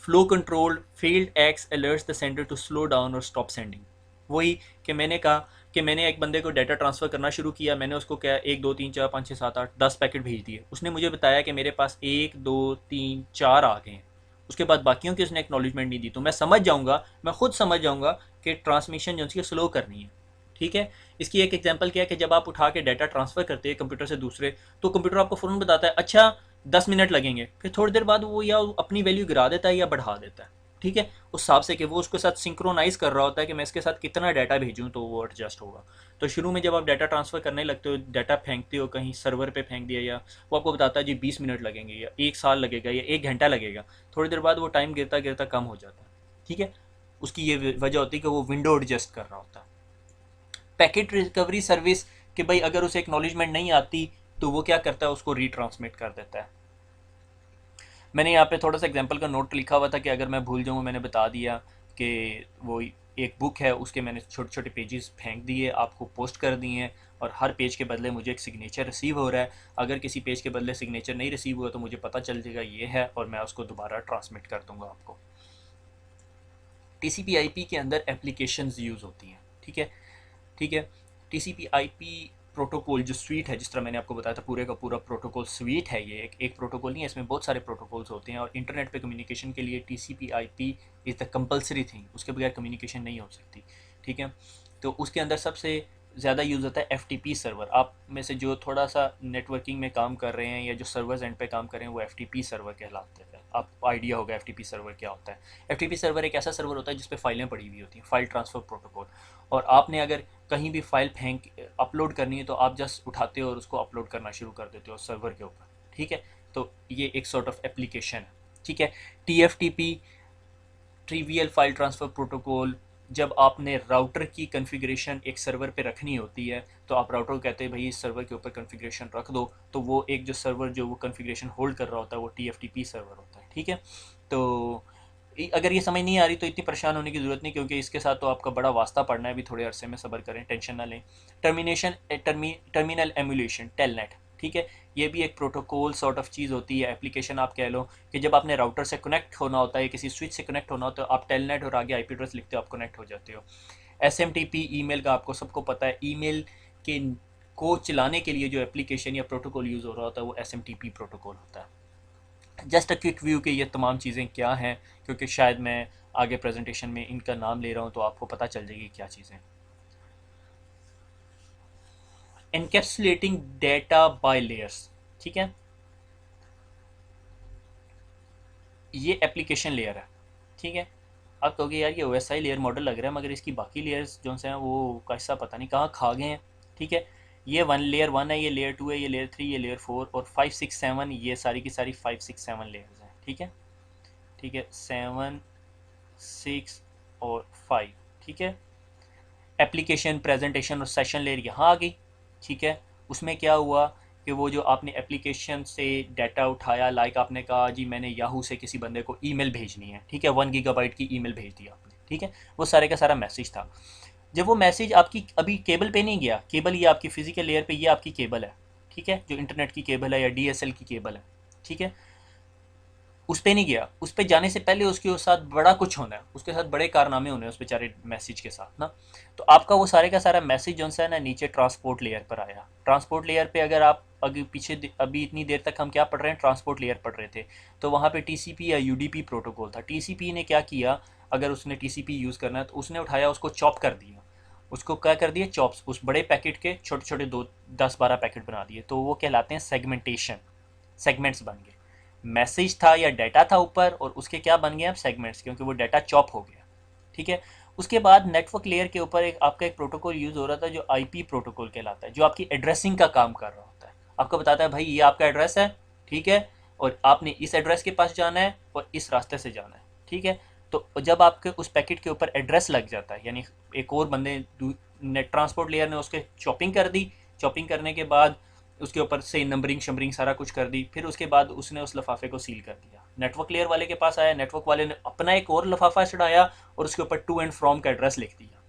Flow control field X alerts the sender to slow down और स्टॉप सेंडिंग। वही कि मैंने कहा कि मैंने एक बंदे को डाटा ट्रांसफ़र करना शुरू किया, मैंने उसको क्या 1 2 3 4 5 6 7 8 10 पैकेट भेज दिए। उसने मुझे बताया कि मेरे पास 1 2 3 4 आ गए हैं। उसके बाद बाकियों की उसने एक्नॉलेजमेंट नहीं दी, तो मैं समझ जाऊँगा, मैं खुद समझ जाऊँगा कि ट्रांसमिशन जो उसकी स्लो करनी है, ठीक है। इसकी एक एग्जांपल क्या है कि जब आप उठा के डाटा ट्रांसफ़र करते हैं कंप्यूटर से दूसरे, तो कंप्यूटर आपको फ़ौरन बताता है अच्छा 10 मिनट लगेंगे, फिर थोड़ी देर बाद वो या अपनी वैल्यू गिरा देता है या बढ़ा देता है, ठीक है, उस हिसाब से कि वो उसके साथ सिंक्रोनाइज कर रहा होता है कि मैं इसके साथ कितना डाटा भेजूँ तो वो एडजस्ट होगा। तो शुरू में जब आप डाटा ट्रांसफ़र करने लगते हो, डाटा फेंकते हो कहीं सर्वर पे फेंक दिया, या वो आपको बताता है जी 20 मिनट लगेंगे या 1 साल लगेगा या 1 घंटा लगेगा, थोड़ी देर बाद वो टाइम गिरता गिरता कम हो जाता है, ठीक है। उसकी ये वजह होती है कि वो विंडो एडजस्ट कर रहा होता है। पैकेट रिकवरी सर्विस, कि भाई अगर उसे एक्नॉलेजमेंट नहीं आती तो वो क्या करता है, उसको रीट्रांसमिट कर देता है। मैंने यहाँ पे थोड़ा सा एग्जांपल का नोट लिखा हुआ था कि अगर मैं भूल जाऊँ, मैंने बता दिया कि वो एक बुक है, उसके मैंने छोटे छोटे पेजेस फेंक दिए, आपको पोस्ट कर दिए हैं, और हर पेज के बदले मुझे एक सिग्नेचर रिसीव हो रहा है। अगर किसी पेज के बदले सिग्नेचर नहीं रिसीव हुआ तो मुझे पता चल जाएगा ये है, और मैं उसको दोबारा ट्रांसमिट कर दूँगा आपको। TCP/IP के अंदर एप्लीकेशंस यूज़ होती हैं, ठीक है, ठीक है। TCP/IP प्रोटोकॉल जो स्वीट है, जिस तरह मैंने आपको बताया था, पूरे का पूरा प्रोटोकॉल स्वीट है। ये एक प्रोटोकॉल नहीं है, इसमें बहुत सारे प्रोटोकॉल्स होते हैं, और इंटरनेट पे कम्युनिकेशन के लिए TCP/IP is the compulsory thing, उसके बगैर कम्युनिकेशन नहीं हो सकती, ठीक है। तो उसके अंदर सबसे ज़्यादा यूज़ होता है FTP सर्वर। आप में से जो थोड़ा सा नेटवर्किंग में काम कर रहे हैं या जो सर्वर्स एंड पे काम कर रहे हैं वो FTP सर्वर कहलाते हैं। आपको आइडिया होगा FTP सर्वर क्या होता है। FTP सर्वर एक ऐसा सर्वर होता है जिस पे फाइलें पड़ी हुई होती हैं, फाइल ट्रांसफ़र प्रोटोकॉल, और आपने अगर कहीं भी फाइल फेंक अपलोड करनी है तो आप जस्ट उठाते हो और उसको अपलोड करना शुरू कर देते हो सर्वर के ऊपर, ठीक है। तो ये एक सॉर्ट ऑफ एप्लीकेशन है, ठीक है। TFTP, trivial file transfer protocol, जब आपने राउटर की कॉन्फ़िगरेशन एक सर्वर पे रखनी होती है तो आप राउटर को कहते हैं भाई इस सर्वर के ऊपर कॉन्फ़िगरेशन रख दो, तो वो एक जो सर्वर जो वो कॉन्फ़िगरेशन होल्ड कर रहा होता है वो TFTP सर्वर होता है, ठीक है। तो अगर ये समझ नहीं आ रही तो इतनी परेशान होने की ज़रूरत नहीं, क्योंकि इसके साथ तो आपका बड़ा वास्ता पड़ना है, अभी थोड़े अरसे में सब्र करें, टेंशन ना लें। टर्मिनल एमुलेशन, टेलनेट, ठीक है। ये भी एक प्रोटोकॉल सॉर्ट ऑफ चीज़ होती है, एप्लीकेशन आप कह लो, कि जब आपने राउटर से कनेक्ट होना होता है, किसी स्विच से कनेक्ट होना होता है, आप टेलनेट और आगे IP एड्रेस लिखते हो, आप कनेक्ट हो जाते हो। SMTP ईमेल का आपको सबको पता है, ईमेल के को चलाने के लिए जो एप्लीकेशन या प्रोटोकॉल यूज़ हो रहा होता है वो SMTP प्रोटोकॉल होता है। जस्ट अ क्विक व्यू के ये तमाम चीज़ें क्या हैं, क्योंकि शायद मैं आगे प्रेजेंटेशन में इनका नाम ले रहा हूँ तो आपको पता चल जाएगी क्या चीज़ें। एनकैप्सुलेटिंग डेटा बाय लेयर्स, ठीक है, ये एप्लीकेशन लेयर है, ठीक है। आप कहोगे यार ये OSI लेयर मॉडल लग रहा है, मगर इसकी बाकी लेयर्स जो से हैं वो कैसा पता नहीं कहाँ खा गए हैं, ठीक है। ये लेयर वन है, ये लेयर टू है, ये लेयर थ्री, ये लेयर फोर, और 5 6 7, ये सारी की सारी 5 6 7 लेयर्स हैं, ठीक है। ठीक है, 7 6 और 5, ठीक है। एप्लीकेशन, प्रेजेंटेशन और सेशन लेयर यहाँ आ गई, ठीक है। उसमें क्या हुआ कि वो जो आपने एप्लीकेशन से डाटा उठाया, लाइक आपने कहा जी मैंने याहू से किसी बंदे को ईमेल भेजनी है, ठीक है, 1 GB की ईमेल भेज दी आपने, ठीक है। वो सारे का सारा मैसेज था। जब वो मैसेज आपकी अभी केबल पे नहीं गया, केबल ये आपकी फिजिकल लेयर पे, ये आपकी केबल है, ठीक है, जो इंटरनेट की केबल है या DSL की केबल है, ठीक है, उस पर नहीं गया। उस पर जाने से पहले उसके साथ बड़ा कुछ होना है, उसके साथ बड़े कारनामे होने हैं उस बेचारे मैसेज के साथ ना। तो आपका वो सारे का सारा मैसेज जो है ना नीचे ट्रांसपोर्ट लेयर पर आया। ट्रांसपोर्ट लेयर पे अगर आप अभी पीछे अभी इतनी देर तक हम क्या पढ़ रहे हैं, ट्रांसपोर्ट लेयर पढ़ रहे थे, तो वहाँ पे TCP या UDP प्रोटोकॉल था। TCP ने क्या किया, अगर उसने TCP यूज़ करना है तो उसने उठाया, उसको चॉप कर दिया, उसको क्या कर दिया, चॉप्स, उस बड़े पैकेट के छोटे छोटे 2 10 12 पैकेट बना दिए, तो वो कहलाते हैं सेगमेंटेशन, सेगमेंट्स बन गए। मैसेज था या डाटा था ऊपर, और उसके क्या बन गए अब, सेगमेंट्स, क्योंकि वो डाटा चॉप हो गया, ठीक है। उसके बाद नेटवर्क लेयर के ऊपर एक आपका एक प्रोटोकॉल यूज़ हो रहा था जो IP प्रोटोकॉल कहलाता है, जो आपकी एड्रेसिंग का काम कर रहा होता है। आपको बताता है भाई ये आपका एड्रेस है, ठीक है, और आपने इस एड्रेस के पास जाना है और इस रास्ते से जाना है, ठीक है। तो जब आपके उस पैकेट के ऊपर एड्रेस लग जाता है, यानी एक और बंदे नेट ट्रांसपोर्ट लेयर ने उसके चॉपिंग कर दी, चॉपिंग करने के बाद उसके ऊपर से नंबरिंग शंबरिंग सारा कुछ कर दी, फिर उसके बाद उसने उस लफाफे को सील कर दिया, नेटवर्क लेयर वाले के पास आया, नेटवर्क वाले ने अपना एक और लफाफा चढ़ाया और उसके ऊपर टू एंड फ्रॉम का एड्रेस लिख दिया।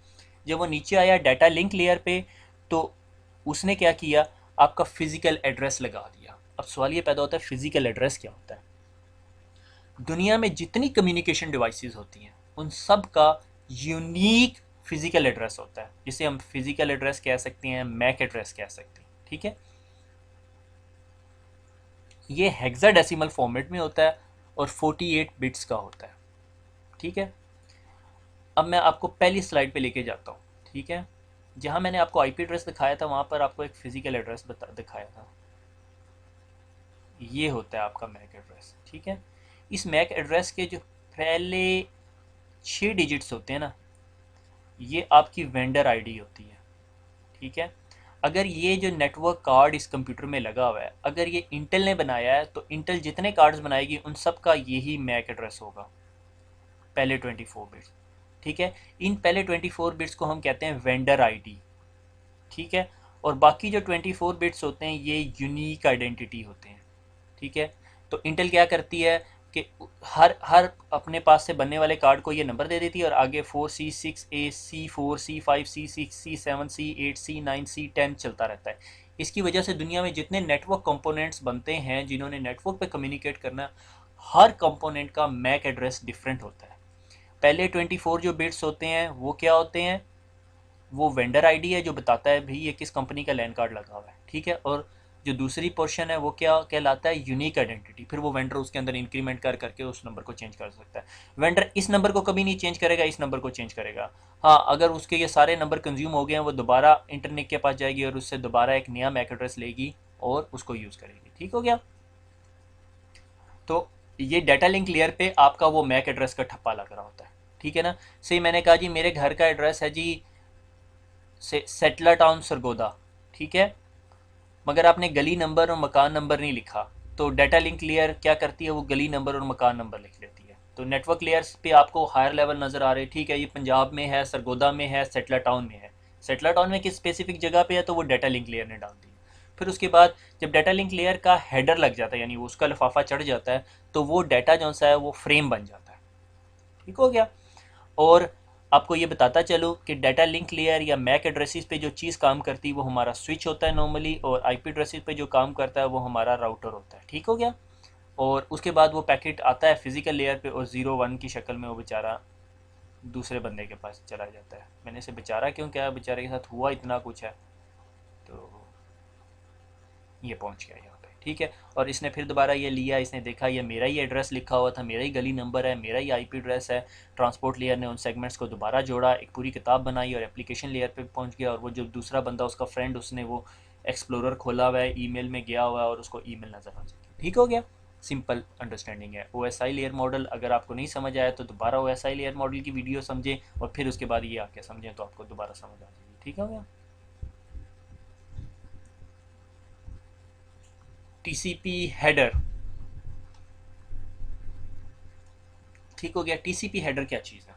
जब वो नीचे आया डाटा लिंक लेयर पे, तो उसने क्या किया, आपका फिजिकल एड्रेस लगा दिया। अब सवाल ये पैदा होता है फिजिकल एड्रेस क्या होता है। दुनिया में जितनी कम्युनिकेशन डिवाइसेस होती हैं उन सब का यूनिक फिजिकल एड्रेस होता है, जिसे हम फिजिकल एड्रेस कह सकते हैं, मैक एड्रेस कह सकते हैं, ठीक है। ये हेक्साडेसिमल फॉर्मेट में होता है और 48 बिट्स का होता है, ठीक है। अब मैं आपको पहली स्लाइड पे लेके जाता हूँ, ठीक है, जहाँ मैंने आपको IP एड्रेस दिखाया था वहाँ पर आपको एक फिजिकल एड्रेस दिखाया था। ये होता है आपका मैक एड्रेस, ठीक है। इस मैक एड्रेस के जो पहले 6 डिजिट्स होते हैं ना, ये आपकी वेंडर ID होती है, ठीक है। अगर ये जो नेटवर्क कार्ड इस कंप्यूटर में लगा हुआ है, अगर ये इंटेल ने बनाया है तो इंटेल जितने कार्ड्स बनाएगी उन सब का यही मैक एड्रेस होगा, पहले 24 बिट्स, ठीक है। इन पहले 24 बिट्स को हम कहते हैं वेंडर ID, ठीक है। और बाकी जो 24 बिट्स होते हैं ये यूनिक आइडेंटिटी होते हैं, ठीक है। तो इंटेल क्या करती है कि हर हर अपने पास से बनने वाले कार्ड को ये नंबर दे देती है और आगे 4C6A C4C5C6C7C8C9C10 चलता रहता है। इसकी वजह से दुनिया में जितने नेटवर्क कंपोनेंट्स बनते हैं जिन्होंने नेटवर्क पे कम्युनिकेट करना, हर कंपोनेंट का मैक एड्रेस डिफरेंट होता है। पहले 24 जो बिट्स होते हैं वो क्या होते हैं, वो वेंडर ID है जो बताता है भाई ये किस कंपनी का लैंड कार्ड लगा हुआ है, ठीक है। और जो दूसरी पोर्शन है वो क्या कहलाता है, यूनिक आइडेंटिटी। फिर वो वेंडर उसके अंदर इंक्रीमेंट कर करके उस नंबर को चेंज कर सकता है। वेंडर इस नंबर को कभी नहीं चेंज करेगा, इस नंबर को चेंज करेगा। हाँ, अगर उसके ये सारे नंबर कंज्यूम हो गए हैं वो दोबारा इंटरनेट के पास जाएगी और उससे दोबारा एक नया मैक एड्रेस लेगी और उसको यूज़ करेगी, ठीक हो गया। तो ये डाटा लिंक लेयर पे आपका वो मैक एड्रेस का ठप्पा लग रहा होता है, ठीक है ना। सही मैंने कहा जी मेरे घर का एड्रेस है जी से सेटलर टाउन सरगोदा, ठीक है, मगर आपने गली नंबर और मकान नंबर नहीं लिखा, तो डाटा लिंक लेयर क्या करती है, वो गली नंबर और मकान नंबर लिख लेती है। तो नेटवर्क लेयर्स पे आपको हायर लेवल नज़र आ रहे हैं, ठीक है, ये पंजाब में है, सरगोदा में है, सेटला टाउन में है। सेटला टाउन में किस स्पेसिफिक जगह पे है, तो वो डाटा लिंक लेयर ने डाल दी। फिर उसके बाद जब डाटा लिंक लेयर का हेडर लग जाता है, यानी उसका लिफाफा चढ़ जाता है, तो वो डाटा जो सा है वो फ्रेम बन जाता है। ठीक हो गया। और आपको ये बताता चलो कि डाटा लिंक लेयर या मैक एड्रेसेस पे जो चीज़ काम करती है वो हमारा स्विच होता है नॉर्मली, और आईपी एड्रेसेस पे जो काम करता है वो हमारा राउटर होता है। ठीक हो गया। और उसके बाद वो पैकेट आता है फिजिकल लेयर पे, और 0 1 की शक्ल में वो बेचारा दूसरे बंदे के पास चला जाता है। मैंने इसे बेचारा क्यों किया, बेचारे के साथ हुआ इतना कुछ है, तो ये पहुंच गया यहाँ पे। ठीक है। और इसने फिर दोबारा ये लिया, इसने देखा ये मेरा ही एड्रेस लिखा हुआ था, मेरा ही गली नंबर है, मेरा ही आईपी एड्रेस है। ट्रांसपोर्ट लेयर ने उन सेगमेंट्स को दोबारा जोड़ा, एक पूरी किताब बनाई और एप्लीकेशन लेयर पे पहुंच गया। और वो जो दूसरा बंदा उसका फ्रेंड, उसने वो एक्सप्लोरर खोला हुआ है, ईमेल में गया हुआ है और उसको ईमेल नज़र आ जाएगी। ठीक हो गया। सिंपल अंडरस्टैंडिंग है। OSI लेयर मॉडल अगर आपको नहीं समझ आया तो दोबारा OSI लेयर मॉडल की वीडियो समझें, और फिर उसके बाद ये आके समझें तो आपको दोबारा समझ आ जाएगी। ठीक हो गया। TCP हेडर, ठीक हो गया। TCP हेडर क्या चीज़ है,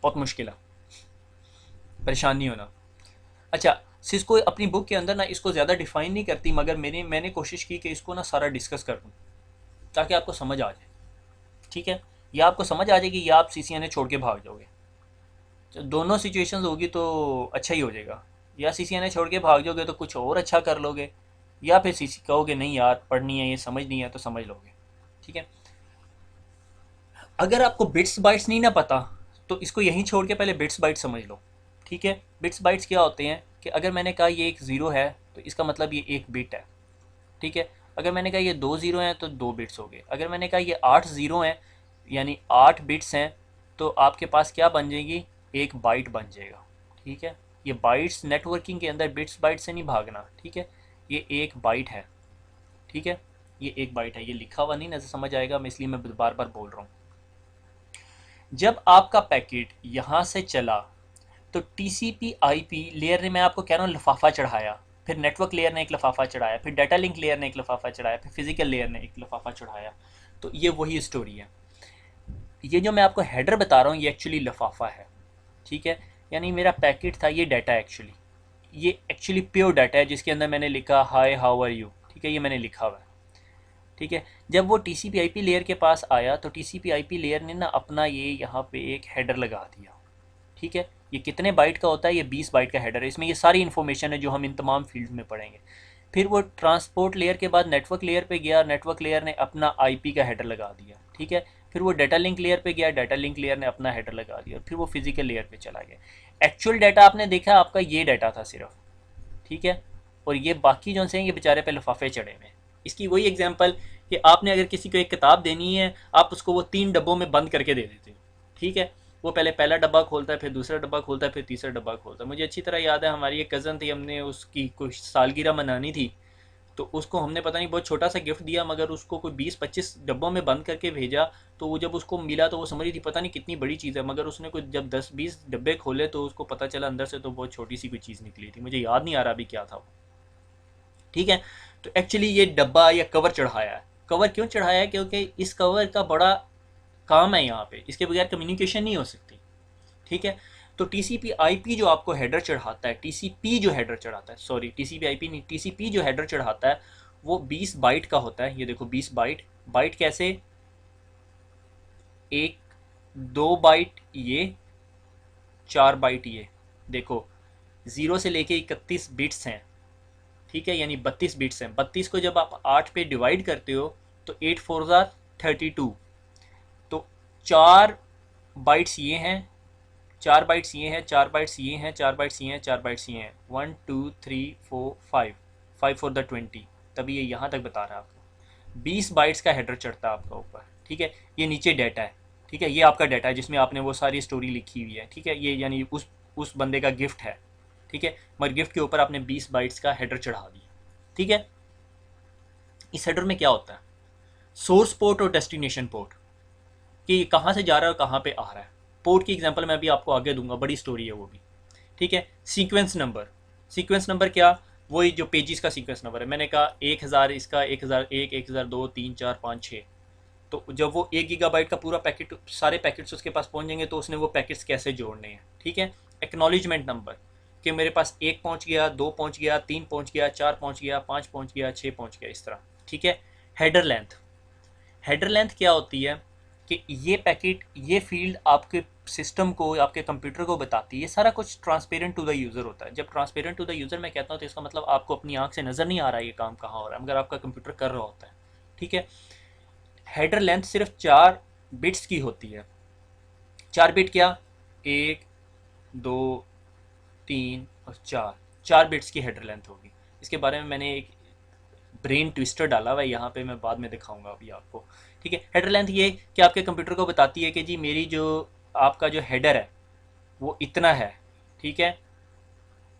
बहुत मुश्किल है, परेशान नहीं होना। अच्छा, सिस्को अपनी बुक के अंदर ना इसको ज़्यादा डिफाइन नहीं करती, मगर मैंने कोशिश की कि इसको ना सारा डिस्कस कर दूँ ताकि आपको समझ आ जाए। ठीक है। या आपको समझ आ जाएगी या आप CCNA छोड़ के भाग जाओगे। तो दोनों सिचुएशंस होगी तो अच्छा ही हो जाएगा। या CCNA छोड़ के भाग जाओगे तो कुछ और अच्छा कर लोगे, या फिर CC कहोगे नहीं यार पढ़नी है, ये समझ नहीं है, तो समझ लोगे। ठीक है। अगर आपको बिट्स बाइट्स नहीं ना पता तो इसको यहीं छोड़ के पहले बिट्स बाइट्स समझ लो। ठीक है। बिट्स बाइट्स क्या होते हैं कि अगर मैंने कहा ये एक ज़ीरो है तो इसका मतलब ये एक बिट है। ठीक है। अगर मैंने कहा ये 2 ज़ीरो हैं तो 2 बिट्स हो गए। अगर मैंने कहा ये 8 ज़ीरो हैं यानी 8 बिट्स हैं, तो आपके पास क्या बन जाएगी, एक बाइट बन जाएगा। ठीक है। ये बाइट्स नेटवर्किंग के अंदर बिट्स बाइट से नहीं भागना। ठीक है। ये एक बाइट है। ठीक है। ये एक बाइट है, ये लिखा हुआ नहीं नजर समझ आएगा, मैं इसलिए मैं बार बार बोल रहा हूँ। जब आपका पैकेट यहाँ से चला तो TCP IP लेयर ने, मैं आपको कह रहा हूँ, लिफाफा चढ़ाया, फिर नेटवर्क लेयर ने एक लिफाफा चढ़ाया, फिर डाटा लिंक लेयर ने एक लिफाफा चढ़ाया, फिर फिजिकल लेयर ने एक लिफाफा चढ़ाया। तो ये वही स्टोरी है। ये जो मैं आपको हेडर बता रहा हूँ ये एक्चुअली लिफाफा है। ठीक है। यानी मेरा पैकेट था, ये डाटा एक्चुअली, ये एक्चुअली प्योर डाटा है जिसके अंदर मैंने लिखा हाय हाउ आर यू। ठीक है। ये मैंने लिखा हुआ है। ठीक है। जब वो TCP IP लेयर के पास आया तो TCP IP लेयर ने ना अपना ये यहाँ पे एक हेडर लगा दिया। ठीक है। ये कितने बाइट का होता है, ये 20 बाइट का हेडर है, इसमें ये सारी इन्फॉर्मेशन है जो हम इन तमाम फील्ड में पढ़ेंगे। फिर वो ट्रांसपोर्ट लेयर के बाद नेटवर्क लेयर पे गया, नेटवर्क लेयर ने अपना IP का हेडर लगा दिया। ठीक है। फिर वो डाटा लिंक लेयर पे गया, डाटा लिंक लेयर ने अपना हेडर लगा दिया, फिर वो फिजिकल लेयर पे चला गया। एक्चुअल डाटा आपने देखा, आपका ये डाटा था सिर्फ। ठीक है। और ये बाकी जो से ये बेचारे पे लिफाफे चढ़े हुए हैं। इसकी वही एग्जांपल कि आपने अगर किसी को एक किताब देनी है, आप उसको वो 3 डब्बों में बंद करके दे देते हो। ठीक है। वो पहले पहला डब्बा खोलता है, फिर दूसरा डब्बा खोलता है, फिर तीसरा डब्बा खोलता है। मुझे अच्छी तरह याद है, हमारी एक कज़न थी, हमने उसकी कुछ सालगिरह मनानी थी, तो उसको हमने पता नहीं बहुत छोटा सा गिफ्ट दिया, मगर उसको कोई 20-25 डब्बों में बंद करके भेजा। तो वो जब उसको मिला तो वो समझ रही थी पता नहीं कितनी बड़ी चीज़ है, मगर उसने कुछ जब 10-20 डब्बे खोले तो उसको पता चला अंदर से तो बहुत छोटी सी कोई चीज़ निकली थी। मुझे याद नहीं आ रहा अभी क्या था वो। ठीक है। तो एक्चुअली ये डब्बा या कवर चढ़ाया है। कवर क्यों चढ़ाया है, क्योंकि इस कवर का बड़ा काम है, यहाँ पे इसके बगैर कम्युनिकेशन नहीं हो सकती। ठीक है। तो TCP IP जो आपको हेडर चढ़ाता है, TCP जो हेडर चढ़ाता है, सॉरी TCP IP नहीं, TCP जो हेडर चढ़ाता है वो 20 बाइट का होता है। ये देखो 20 बाइट। बाइट कैसे, एक 2 बाइट ये, 4 बाइट ये। देखो 0 से लेके 31 बिट्स हैं। ठीक है। यानी 32 बिट्स हैं। 32 को जब आप 8 पे डिवाइड करते हो तो 8 4 ज़ार 32। तो 4 बाइट्स ये हैं, 4 बाइट्स ये हैं, 4 बाइट्स ये हैं, 4 बाइट्स ये हैं, 4 बाइट्स ये हैं। 1 2 3 4 5, 5 4 द 20। तभी ये यहाँ तक बता रहा है आपको 20 बाइट्स का हेडर चढ़ता है आपका ऊपर। ठीक है। ये नीचे डाटा है। ठीक है। ये आपका डाटा है जिसमें आपने वो सारी स्टोरी लिखी हुई है। ठीक है। ये यानी उस बंदे का गिफ्ट है। ठीक है। मगर गिफ्ट के ऊपर आपने 20 बाइट्स का हेडर चढ़ा दिया। ठीक है। इस हेडर में क्या होता है, सोर्स पोर्ट और डेस्टिनेशन पोर्ट, कि ये कहाँ से जा रहा है और कहाँ पे आ रहा है। पोर्ट की एग्जांपल मैं भी आपको आगे दूंगा, बड़ी स्टोरी है वो भी। ठीक है। सीक्वेंस नंबर, सीक्वेंस नंबर क्या, वही जो पेजेस का सीक्वेंस नंबर है। मैंने कहा 1000 इसका, 1001, 1002, 3, 4, 5, 6। तो जब वो 1 गीगाबाइट का पूरा पैकेट, सारे पैकेट्स उसके पास पहुंच जाएंगे, तो उसने वो पैकेट्स कैसे जोड़ने हैं, ठीक है। एक्नॉलेजमेंट नंबर, कि मेरे पास 1 पहुंच गया, 2 पहुंच गया, 3 पहुंच गया, 4 पहुंच गया, 5 पहुंच गया, 6 पहुंच गया, इस तरह, ठीक है। हेडर लेंथ, हेडर लेंथ क्या होती है कि ये पैकेट, ये फील्ड आपके सिस्टम को, आपके कंप्यूटर को बताती है। ये सारा कुछ ट्रांसपेरेंट टू द यूज़र होता है। जब ट्रांसपेरेंट टू द यूज़र मैं कहता हूँ, तो इसका मतलब आपको अपनी आंख से नज़र नहीं आ रहा है ये काम कहाँ हो रहा है, मगर आपका कंप्यूटर कर रहा होता है, ठीक है। हेडर लेंथ सिर्फ 4 बिट्स की होती है। 4 बिट क्या, 1, 2, 3 और 4, 4 बिट्स की हेडर लेंथ होगी। इसके बारे में मैंने एक ब्रेन ट्विस्टर डाला हुआ है यहाँ पे, मैं बाद में दिखाऊंगा अभी आपको, ठीक है। हेडर लेंथ ये कि आपके कंप्यूटर को बताती है कि जी मेरी जो, आपका जो हेडर है वो इतना है, ठीक है,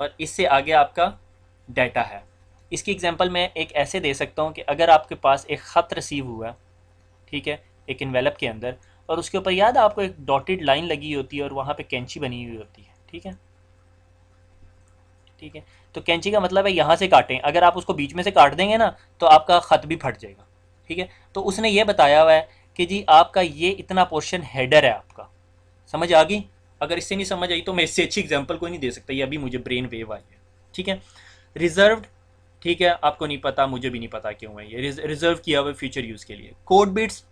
और इससे आगे आपका डाटा है। इसकी एग्जांपल मैं एक ऐसे दे सकता हूँ कि अगर आपके पास एक ख़त रिसीव हुआ, ठीक है, एक इन्वेलप के अंदर, और उसके ऊपर याद है आपको एक डॉटेड लाइन लगी होती है और वहाँ पे कैंची बनी हुई होती है, ठीक है, ठीक है। तो कैंची का मतलब है यहाँ से काटें, अगर आप उसको बीच में से काट देंगे ना, तो आपका ख़त भी फट जाएगा, ठीक है। तो उसने ये बताया हुआ है कि जी आपका ये इतना पोर्शन हेडर है आपका। समझ आ गई? अगर इससे नहीं समझ आई तो मैं इससे अच्छी एग्जांपल कोई नहीं दे सकता, ये अभी मुझे ब्रेन वेव आई है, ठीक है। रिजर्व्ड, ठीक है, आपको नहीं पता, मुझे भी नहीं पता क्यों है ये रिजर्व किया हुआ फ्यूचर यूज़ के लिए। Code bits,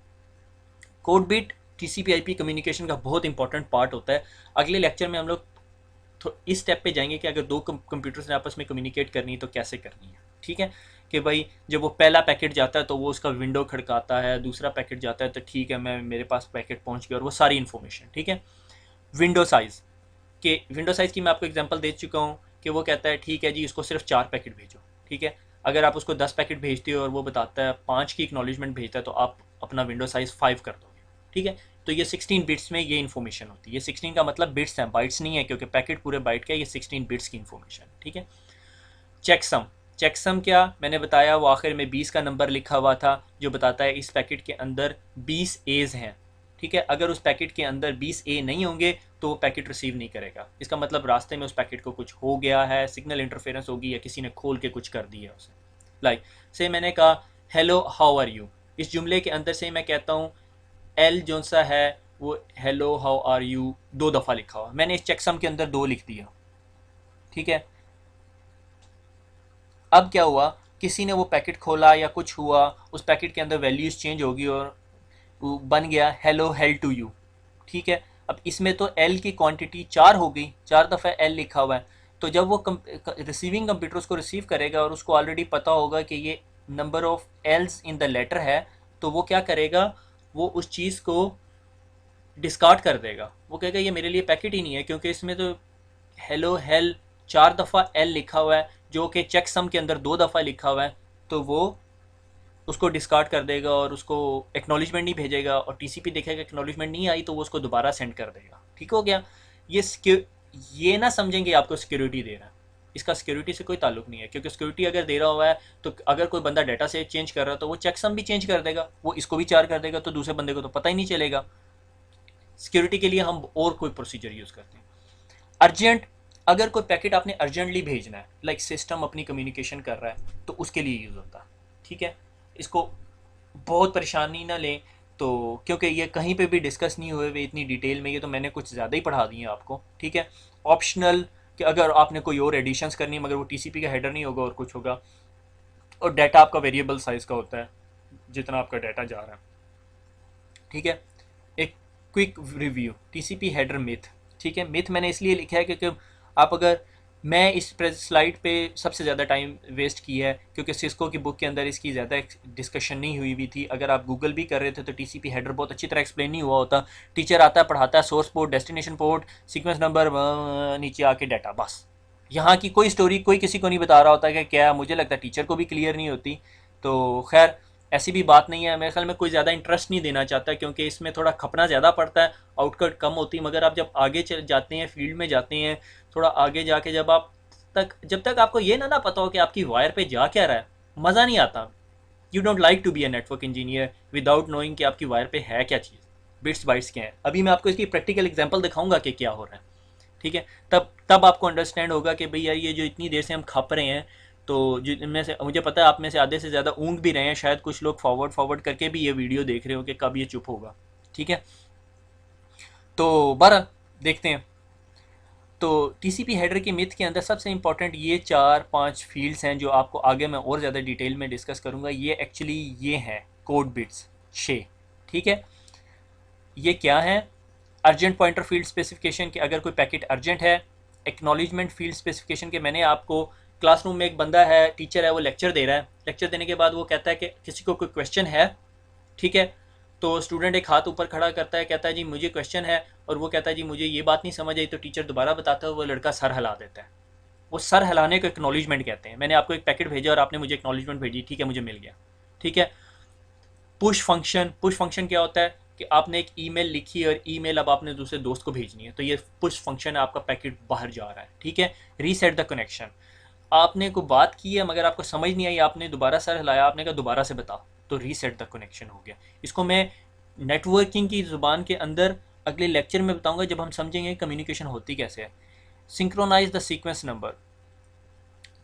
code bit TCP IP communication का बहुत इंपॉर्टेंट पार्ट होता है। अगले लेक्चर में हम लोग तो इस स्टेप पे जाएंगे कि अगर दो कंप्यूटर्स ने आपस में कम्युनिकेट करनी है तो कैसे करनी है, ठीक है। कि भाई जब वो पहला पैकेट जाता है तो वो उसका विंडो खड़काता है, दूसरा पैकेट जाता है तो ठीक है, मैं मेरे पास पैकेट पहुंच गया, और वो सारी इन्फॉर्मेशन, ठीक है। विंडो साइज़, कि विंडो साइज़ की मैं आपको एग्जांपल दे चुका हूँ कि वो कहता है ठीक है जी इसको सिर्फ 4 पैकेट भेजो, ठीक है। अगर आप उसको 10 पैकेट भेजते हो और वो बताता है 5 की एक्नॉलेजमेंट भेजता है, तो आप अपना विंडो साइज़ 5 कर दोगे, ठीक है। तो ये 16 बिट्स में ये इन्फॉर्मेशन होती है। ये 16 का मतलब बिट्स हैं, बाइट्स नहीं है, क्योंकि पैकेट पूरे बाइट का है, ये 16 बिट्स की इन्फॉर्मेशन, ठीक है। चेकसम, चेकसम क्या मैंने बताया, वो आखिर में 20 का नंबर लिखा हुआ था जो बताता है इस पैकेट के अंदर 20 एज हैं, ठीक है। अगर उस पैकेट के अंदर 20 ए नहीं होंगे तो वो पैकेट रिसीव नहीं करेगा। इसका मतलब रास्ते में उस पैकेट को कुछ हो गया है, सिग्नल इंटरफेरेंस होगी, या किसी ने खोल के कुछ कर दिया उसे। लाइक से मैंने कहा हेलो हाउ आर यू, इस जुमले के अंदर से मैं कहता हूँ एल जो सा है वो हेलो हाउ आर यू 2 दफ़ा लिखा हुआ, मैंने इस चेकसम के अंदर 2 लिख दिया, ठीक है। अब क्या हुआ, किसी ने वो पैकेट खोला या कुछ हुआ, उस पैकेट के अंदर वैल्यूज़ चेंज होगी और बन गया हेलो हेल टू यू, ठीक है। अब इसमें तो एल की क्वांटिटी 4 हो गई, 4 दफ़ा एल लिखा हुआ है। तो जब वो रिसीविंग कंप्यूटर उसको रिसीव करेगा और उसको ऑलरेडी पता होगा कि ये number of Ls in the letter है, तो वो क्या करेगा, वो उस चीज़ को डिस्कार्ड कर देगा। वो कहेगा ये मेरे लिए पैकेट ही नहीं है, क्योंकि इसमें तो हेलो हेल 4 दफ़ा एल लिखा हुआ है, जो कि चेक सम के अंदर 2 दफ़ा लिखा हुआ है। तो वो उसको डिस्कार्ड कर देगा और उसको एक्नॉलेजमेंट नहीं भेजेगा, और टीसीपी देखेगा एक्नॉलेजमेंट नहीं आई तो वो उसको दोबारा सेंड कर देगा, ठीक हो गया। ये ये ना समझेंगे आपको सिक्योरिटी दे रहा है, इसका सिक्योरिटी से कोई ताल्लुक नहीं है, क्योंकि सिक्योरिटी अगर दे रहा हुआ है तो अगर कोई बंदा डाटा से चेंज कर रहा है तो वो चेकसम भी चेंज कर देगा, वो इसको भी चार कर देगा, तो दूसरे बंदे को तो पता ही नहीं चलेगा। सिक्योरिटी के लिए हम और कोई प्रोसीजर यूज़ करते हैं। अर्जेंट, अगर कोई पैकेट आपने अर्जेंटली भेजना है, लाइक सिस्टम अपनी कम्युनिकेशन कर रहा है, तो उसके लिए यूज़ होता है, ठीक है। इसको बहुत परेशानी ना लें, तो क्योंकि ये कहीं पे भी डिस्कस नहीं हुए हुए इतनी डिटेल में, ये तो मैंने कुछ ज़्यादा ही पढ़ा दी है आपको, ठीक है। ऑप्शनल, कि अगर आपने कोई और एडिशंस करनी है, मगर वो टीसीपी का हेडर नहीं होगा और कुछ होगा। और डाटा आपका वेरिएबल साइज़ का होता है, जितना आपका डाटा जा रहा है, ठीक है। एक quick review, TCP header myth, ठीक है। मिथ मैंने इसलिए लिखा है क्योंकि आप अगर, मैं इस स्लाइड पे सबसे ज़्यादा टाइम वेस्ट किया है क्योंकि सिस्को की बुक के अंदर इसकी ज़्यादा डिस्कशन नहीं हुई थी। अगर आप गूगल भी कर रहे थे तो टीसीपी हेडर बहुत अच्छी तरह एक्सप्लेन नहीं हुआ होता। टीचर आता है, पढ़ाता है, source port, destination port, sequence number, नीचे आके डाटा, बस। यहाँ की कोई स्टोरी कोई किसी को नहीं बता रहा होता कि क्या, मुझे लगता है टीचर को भी क्लियर नहीं होती। तो खैर ऐसी भी बात नहीं है, मेरे ख्याल में कोई ज़्यादा इंटरेस्ट नहीं देना चाहता क्योंकि इसमें थोड़ा खपना ज़्यादा पड़ता है, आउटकट कम होती है। मगर आप जब आगे चल जाते हैं, फील्ड में जाते हैं, थोड़ा आगे जाके जब तक आपको ये ना पता हो कि आपकी वायर पे जा क्या रहा है, मज़ा नहीं आता। You don't like to be a network engineer without knowing कि आपकी वायर पे है क्या चीज़, बिट्स बाइट्स क्या है। अभी मैं आपको इसकी प्रैक्टिकल एग्जांपल दिखाऊंगा कि क्या हो रहा है, ठीक है। तब तब आपको अंडरस्टैंड होगा कि भाई यार ये जो इतनी देर से हम खप रहे हैं, तो जिनमें से मुझे पता है आप में से आधे से ज़्यादा ऊँग भी रहे हैं, शायद कुछ लोग फॉरवर्ड फॉरवर्ड करके भी ये वीडियो देख रहे हो कि कब ये चुप होगा। ठीक है, तो बहरहाल देखते हैं। तो टीसीपी हेडर की मिथ के अंदर सबसे इंपॉर्टेंट ये 4-5 फील्ड्स हैं जो आपको आगे मैं और ज़्यादा डिटेल में डिस्कस करूँगा। ये एक्चुअली ये हैं कोड बिट्स शे। ठीक है, ये क्या है? अर्जेंट पॉइंटर फील्ड स्पेसिफिकेशन के अगर कोई पैकेट अर्जेंट है, एक्नॉलेजमेंट फील्ड स्पेसिफिकेशन के मैंने आपको क्लासरूम में एक बंदा है, टीचर है, वो लेक्चर दे रहा है, लेक्चर देने के बाद वो कहता है कि किसी को कोई क्वेश्चन है। ठीक है, तो स्टूडेंट एक हाथ ऊपर खड़ा करता है, कहता है जी मुझे क्वेश्चन है, और वो कहता है जी मुझे ये बात नहीं समझ आई, तो टीचर दोबारा बताता है, वो लड़का सर हिला देता है। वो सर हिलाने को एक्नॉलेजमेंट कहते हैं। मैंने आपको एक पैकेट भेजा और आपने मुझे एक्नॉलेजमेंट भेजी, ठीक है मुझे मिल गया। ठीक है, पुश फंक्शन क्या होता है कि आपने एक ईमेल लिखी और ईमेल अब आपने दूसरे दोस्त को भेजनी है, तो ये पुश फंक्शन है, आपका पैकेट बाहर जा रहा है। ठीक है, रीसेट द कनेक्शन, आपने कोई बात की है मगर आपको समझ नहीं आई, आपने दोबारा सर हिलाया, आपने कहा दोबारा से बता, तो रीसेट द कनेक्शन हो गया। इसको मैं नेटवर्किंग की ज़ुबान के अंदर अगले लेक्चर में बताऊंगा जब हम समझेंगे कम्युनिकेशन होती कैसे है। Synchronize the sequence number.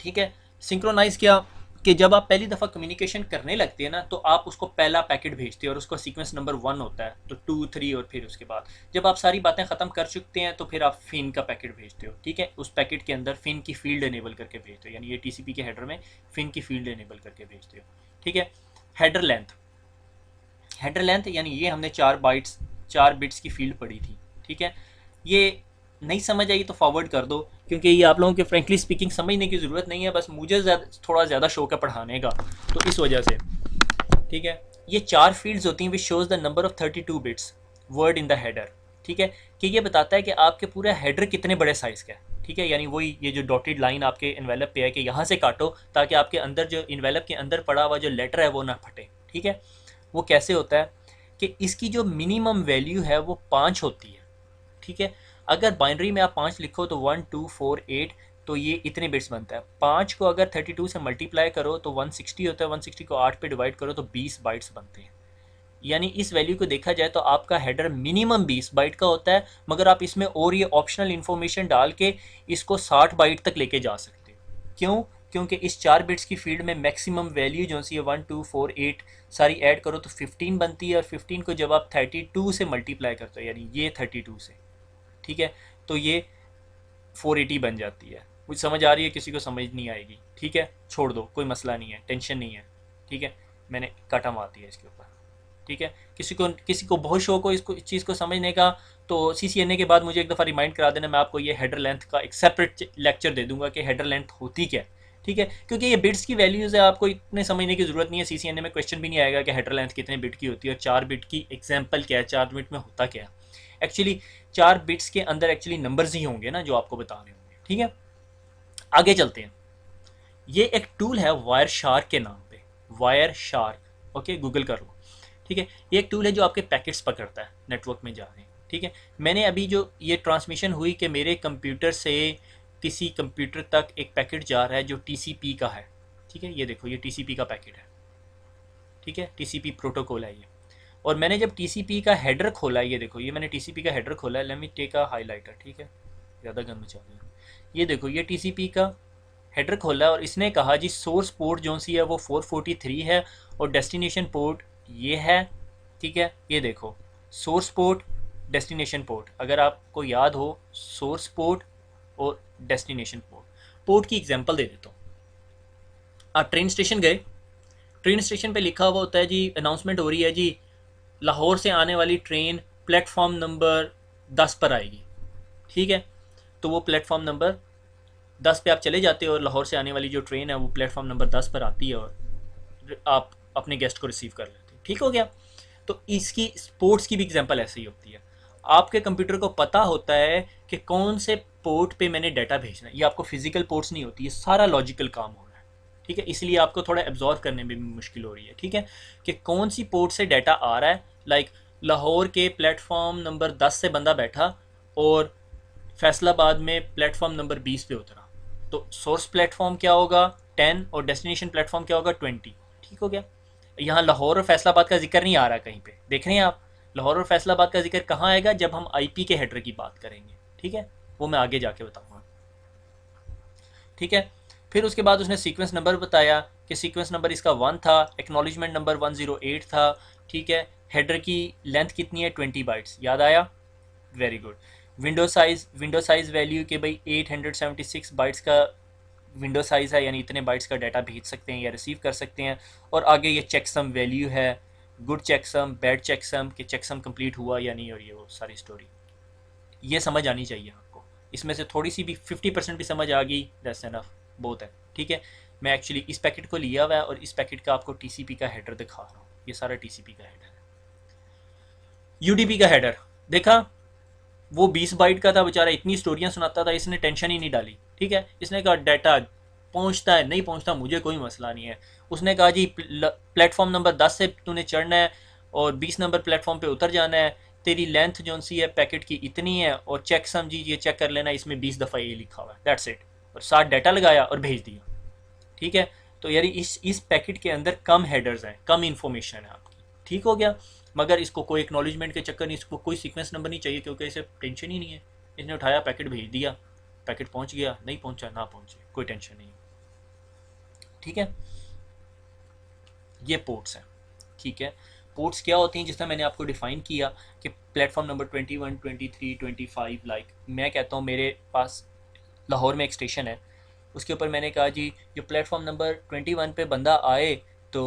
ठीक है, सिंक्रोनाइज क्या कि जब आप पहली दफ़ा कम्युनिकेशन करने लगते हैं ना, तो आप उसको पहला पैकेट भेजते हैं और उसका सीक्वेंस नंबर 1 होता है, तो 2 3 और फिर उसके बाद जब आप सारी बातें ख़त्म कर चुकते हैं तो फिर आप फिन का पैकेट भेजते हो। ठीक है, उस पैकेट के अंदर फिन की फील्ड इनेबल करके भेजते हो, यानी ये टीसीपी के हेडर में फिन की फील्ड इनेबल करके भेजते हो। ठीक है, हेडर लेंथ, हेडर लेंथ यानी ये हमने 4 बिट्स की फील्ड पढ़ी थी। ठीक है, ये नहीं समझ आई तो फॉरवर्ड कर दो, क्योंकि ये आप लोगों के फ्रेंकली स्पीकिंग समझने की ज़रूरत नहीं है, बस मुझे थोड़ा ज़्यादा शौक है पढ़ाने का, तो इस वजह से। ठीक है, ये 4 फील्ड्स होती हैं which shows the number of 32 bits word in the header. ठीक है, कि ये बताता है कि आपके पूरा हेडर कितने बड़े साइज़ का है। ठीक है, यानी वही ये जो डॉटेड लाइन आपके इन्वेलप पे है कि यहाँ से काटो ताकि आपके अंदर जो इन्वेलप के अंदर पड़ा हुआ जो लेटर है वो ना फटे। ठीक है, वो कैसे होता है कि इसकी जो मिनिमम वैल्यू है वो 5 होती है। ठीक है, अगर बाइनरी में आप 5 लिखो तो 1 2 4 8, तो ये इतने बिट्स बनता है। 5 को अगर 32 से मल्टीप्लाई करो तो 160 होता है, 160 को 8 पे डिवाइड करो तो 20 बाइट्स बनते हैं। यानी इस वैल्यू को देखा जाए तो आपका हेडर मिनिमम 20 बाइट का होता है, मगर आप इसमें और ये ऑप्शनल इन्फॉर्मेशन डाल के इसको 60 बाइट तक लेके जा सकते हो। क्यों? क्योंकि इस 4 बिट्स की फील्ड में मैक्सिमम वैल्यू जो सी है 1 2 4 8 सारी ऐड करो तो 15 बनती है, और 15 को जब आप 32 से मल्टीप्लाई करते हो, यानी ये 32 से, ठीक है, तो ये 480 बन जाती है। कुछ समझ आ रही है? किसी को समझ नहीं आएगी, ठीक है, छोड़ दो, कोई मसला नहीं है, टेंशन नहीं है। ठीक है, मैंने काटा मार दिया इसके ऊपर। ठीक है, किसी को बहुत शौक हो इस चीज़ को समझने का, तो CCNA के बाद मुझे एक दफ़ा रिमाइंड करा देना, मैं आपको ये हेडर लेंथ का एक सेपरेट लेक्चर दे दूंगा कि हेडर लेंथ होती क्या है। ठीक है, क्योंकि ये बिट्स की वैल्यूज़ है, आपको इतने समझने की ज़रूरत नहीं है। CCNA में क्वेश्चन भी नहीं आएगा कि हेडर लेंथ कितने बिट की होती है और 4 बिट की एग्जाम्पल क्या है, 4 बिट में होता क्या है। एक्चुअली 4 बिट्स के अंदर एक्चुअली नंबर्स ही होंगे ना जो आपको बता रहे होंगे। ठीक है, आगे चलते हैं। ये एक टूल है वायर शार्क के नाम पे, वायर शार्क, ओके, गूगल कर लो। ठीक है, ये एक टूल है जो आपके पैकेट्स पकड़ता है नेटवर्क में जा रहे हैं। ठीक है, मैंने अभी जो ये ट्रांसमिशन हुई कि मेरे कंप्यूटर से किसी कंप्यूटर तक एक पैकेट जा रहा है जो TCP का है। ठीक है, ये देखो ये TCP का पैकेट है। ठीक है, TCP प्रोटोकॉल है ये, और मैंने जब TCP का हेडर खोला, ये देखो ये मैंने TCP का हेडर खोला है, let me take a highlighter. ठीक है, ज़्यादा गंद मचा दिया। ये देखो ये TCP का हेडर खोला है और इसने कहा जी सोर्स पोर्ट जो सी है वो 443 है और डेस्टिनेशन पोर्ट ये है। ठीक है, ये देखो सोर्स पोर्ट, डेस्टिनेशन पोर्ट, अगर आपको याद हो सोर्स पोर्ट और डेस्टिनेशन पोर्ट। पोर्ट की एग्जांपल दे देता हूँ। आप ट्रेन स्टेशन गए, ट्रेन स्टेशन पे लिखा हुआ होता है जी, अनाउंसमेंट हो रही है जी लाहौर से आने वाली ट्रेन प्लेटफॉर्म नंबर 10 पर आएगी। ठीक है, तो वो प्लेटफॉर्म नंबर 10 पे आप चले जाते हो और लाहौर से आने वाली जो ट्रेन है वो प्लेटफॉर्म नंबर 10 पर आती है और आप अपने गेस्ट को रिसीव कर लेते हैं। ठीक हो गया, तो इसकी स्पोर्ट्स की भी एग्जांपल ऐसे ही होती है। आपके कंप्यूटर को पता होता है कि कौन से पोर्ट पे मैंने डाटा भेजना है, ये आपको फिजिकल पोर्ट्स नहीं होती, ये सारा लॉजिकल काम हो रहा है। ठीक है, इसलिए आपको थोड़ा एब्जॉर्व करने में भी मुश्किल हो रही है। ठीक है, कि कौन सी पोर्ट से डाटा आ रहा है, लाइक लाहौर के प्लेटफॉर्म नंबर 10 से बंदा बैठा और फैसलाबाद में प्लेटफॉर्म नंबर 20 पे उतरा, तो सोर्स प्लेटफॉर्म क्या होगा 10 और डेस्टिनेशन प्लेटफॉर्म क्या होगा 20। ठीक हो गया, यहाँ लाहौर और फैसलाबाद का जिक्र नहीं आ रहा कहीं पे, देख रहे हैं आप, लाहौर और फैसलाबाद का जिक्र कहाँ आएगा जब हम IP के हेडर की बात करेंगे। ठीक है, वो मैं आगे जाके बताऊँगा। ठीक है, फिर उसके बाद उसने सीक्वेंस नंबर बताया कि सीक्वेंस नंबर इसका 1 था, एक्नॉलेजमेंट नंबर 108 था, ठीक है। हेडर की लेंथ कितनी है, 20 बाइट्स, याद आया, very good. Window size value के भाई 876 बाइट्स का विंडो साइज़ है, यानी इतने बाइट्स का डाटा भेज सकते हैं या रिसीव कर सकते हैं। और आगे ये चेकसम वैल्यू है, गुड चेकसम, बैड चेकसम, कि चेकसम कंप्लीट हुआ या नहीं, और ये वो सारी स्टोरी ये समझ आनी चाहिए आपको। इसमें से थोड़ी सी भी 50% भी समझ आ गई, दैट्स एनफ, बहुत है, ठीक है। मैं एक्चुअली इस पैकेट को लिया हुआ है और इस पैकेट का आपको टीसीपी का हेडर दिखा रहा हूँ। ये सारा टीसीपी का हेडर है। यूडीपी का हेडर देखा, वो 20 बाइट का था बेचारा, इतनी स्टोरियां सुनाता था, इसने टेंशन ही नहीं डाली, ठीक है। इसने कहा डाटा पहुंचता है नहीं पहुंचता मुझे कोई मसला नहीं है। उसने कहा जी प्लेटफॉर्म नंबर 10 से तूने चढ़ना है और 20 नंबर प्लेटफॉर्म पे उतर जाना है, तेरी लेंथ जो सी है पैकेट की इतनी है, और चेक समझिए, चेक कर लेना, इसमें 20 दफ़ा ये लिखा हुआ है, दैट्स इट। और साथ डाटा लगाया और भेज दिया, ठीक है। तो यार इस पैकेट के अंदर कम हेडर्स हैं, कम इन्फॉर्मेशन है आपकी, ठीक हो गया। मगर इसको कोई एक्नॉलेजमेंट के चक्कर नहीं, इसको कोई सीक्वेंस नंबर नहीं चाहिए, क्योंकि इसे टेंशन ही नहीं है। इसने उठाया पैकेट भेज दिया, पैकेट पहुंच गया, नहीं पहुंचा ना पहुंचे, कोई टेंशन नहीं, ठीक है। ये पोर्ट्स हैं, ठीक है। पोर्ट्स क्या होती हैं, जिसमें मैंने आपको डिफाइन किया कि प्लेटफॉर्म नंबर 21, 23, 25, लाइक मैं कहता हूँ मेरे पास लाहौर में एक स्टेशन है, उसके ऊपर मैंने कहा जी जो प्लेटफॉर्म नंबर 21 पे बंदा आए तो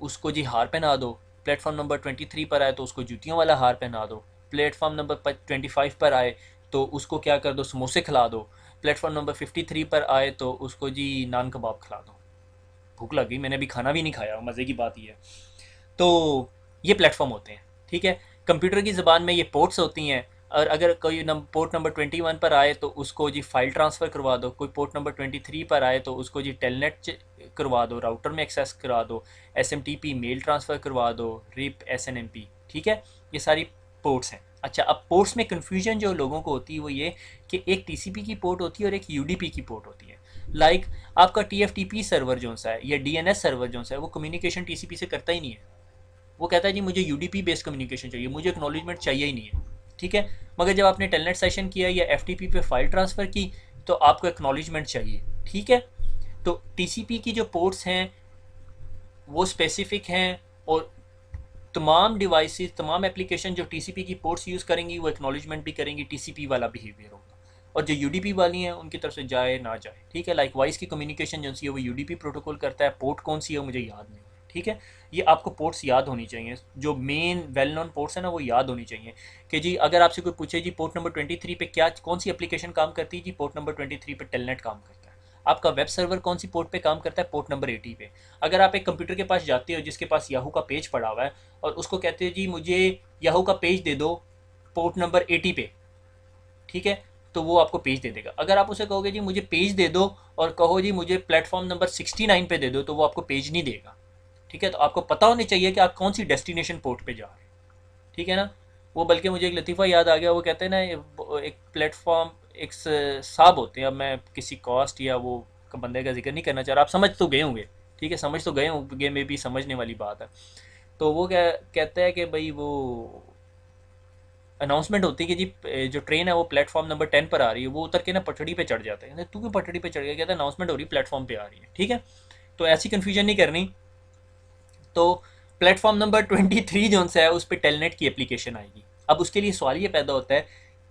उसको जी हार पहना दो, प्लेटफॉर्म नंबर 23 पर आए तो उसको जूतियों वाला हार पहना दो, प्लेटफॉर्म नंबर 25 पर आए तो उसको क्या कर दो, समोसे खिला दो, प्लेटफॉर्म नंबर 53 पर आए तो उसको जी नान कबाब खिला दो। भूख लग गई, मैंने अभी खाना भी नहीं खाया, मज़े की बात ये है। तो ये प्लेटफॉर्म होते हैं, ठीक है। कंप्यूटर की ज़बान में ये पोर्ट्स होती हैं। और अगर कोई पोर्ट नंबर 21 पर आए तो उसको जी फाइल ट्रांसफ़र करवा दो, कोई पोर्ट नंबर 23 पर आए तो उसको जी टेलनेट करवा दो, राउटर में एक्सेस करा दो, एसएमटीपी मेल ट्रांसफ़र करवा दो, रिप एसएनएमपी, ठीक है। ये सारी पोर्ट्स हैं। अच्छा, अब पोर्ट्स में कन्फ्यूजन जो लोगों को होती है वो ये कि एक टीसीपी की पोर्ट होती है और एक यूडीपी की पोर्ट होती है। लाइक आपका टीएफटीपी सर्वर जो सा है या डीएनएस सर्वर जो सा है वो कम्युनिकेशन टीसीपी से करता ही नहीं है। वो कहता है जी मुझे यूडीपी बेस्ड कम्युनिकेशन चाहिए, मुझे एक्नॉलेजमेंट चाहिए ही नहीं है, ठीक है। मगर जब आपने टेलनेट सेशन किया या एफटीपी पे फाइल ट्रांसफ़र की तो आपको एक्नॉलेजमेंट चाहिए, ठीक है। तो टीसीपी की जो पोर्ट्स हैं वो स्पेसिफिक हैं, और तमाम डिवाइसेस, तमाम एप्लीकेशन जो टीसीपी की पोर्ट्स यूज़ करेंगी वो एक्नॉलेजमेंट भी करेंगी, टीसीपी वाला बिहेवियर होगा। और जो यूडीपी वाली हैं उनकी तरफ से जाए ना जाए, ठीक है। लाइक वाइस की कम्युनिकेशन जो सी है वो यूडीपी प्रोटोकॉल करता है, पोर्ट कौन सी है मुझे याद नहीं, ठीक है। ये आपको पोर्ट्स याद होनी चाहिए, जो मेन वेल नोन पोर्ट्स है ना वो याद होनी चाहिए। कि जी अगर आपसे कोई पूछे जी पोर्ट नंबर 23 पे क्या कौन सी एप्लीकेशन काम करती है, जी पोर्ट नंबर 23 पे टेलनेट काम करता है। आपका वेब सर्वर कौन सी पोर्ट पे काम करता है, पोर्ट नंबर 80 पे। अगर आप एक कंप्यूटर के पास जाते हो जिसके पास याहू का पेज पड़ा हुआ है और उसको कहते हो जी मुझे याहू का पेज दे दो पोर्ट नंबर 80 पे, ठीक है, तो वो आपको पेज दे देगा। अगर आप उसे कहोगे जी मुझे पेज दे दो और कहो जी मुझे प्लेटफॉर्म नंबर 69 पे दे दो, तो वो आपको पेज नहीं देगा, ठीक है। तो आपको पता होनी चाहिए कि आप कौन सी डेस्टिनेशन पोर्ट पे जा रहे हैं, ठीक है ना। वो बल्कि मुझे एक लतीफ़ा याद आ गया, वो कहते हैं ना एक प्लेटफॉर्म एक साहब होते हैं, अब मैं किसी कॉस्ट या वो बंदे का जिक्र नहीं करना चाह रहा, आप समझ तो गए होंगे, ठीक है, समझ तो गए होंगे, में भी समझने वाली बात है। तो वो क्या कहते हैं कि भाई वो अनाउंसमेंट होती है कि जी जो ट्रेन है वो प्लेटफॉर्म नंबर 10 पर आ रही है, वो उतर के ना पटड़ी पे चढ़ जाते हैं। तू क्यों पटड़ी पे चढ़ गया, कहता है अनाउंसमेंट हो रही है प्लेटफॉर्म पे आ रही है, ठीक है। तो ऐसी कन्फ्यूजन नहीं करनी। तो प्लेटफॉर्म नंबर 23 जो है उस पर टेलनेट की एप्लीकेशन आएगी। अब उसके लिए सवाल ये पैदा होता है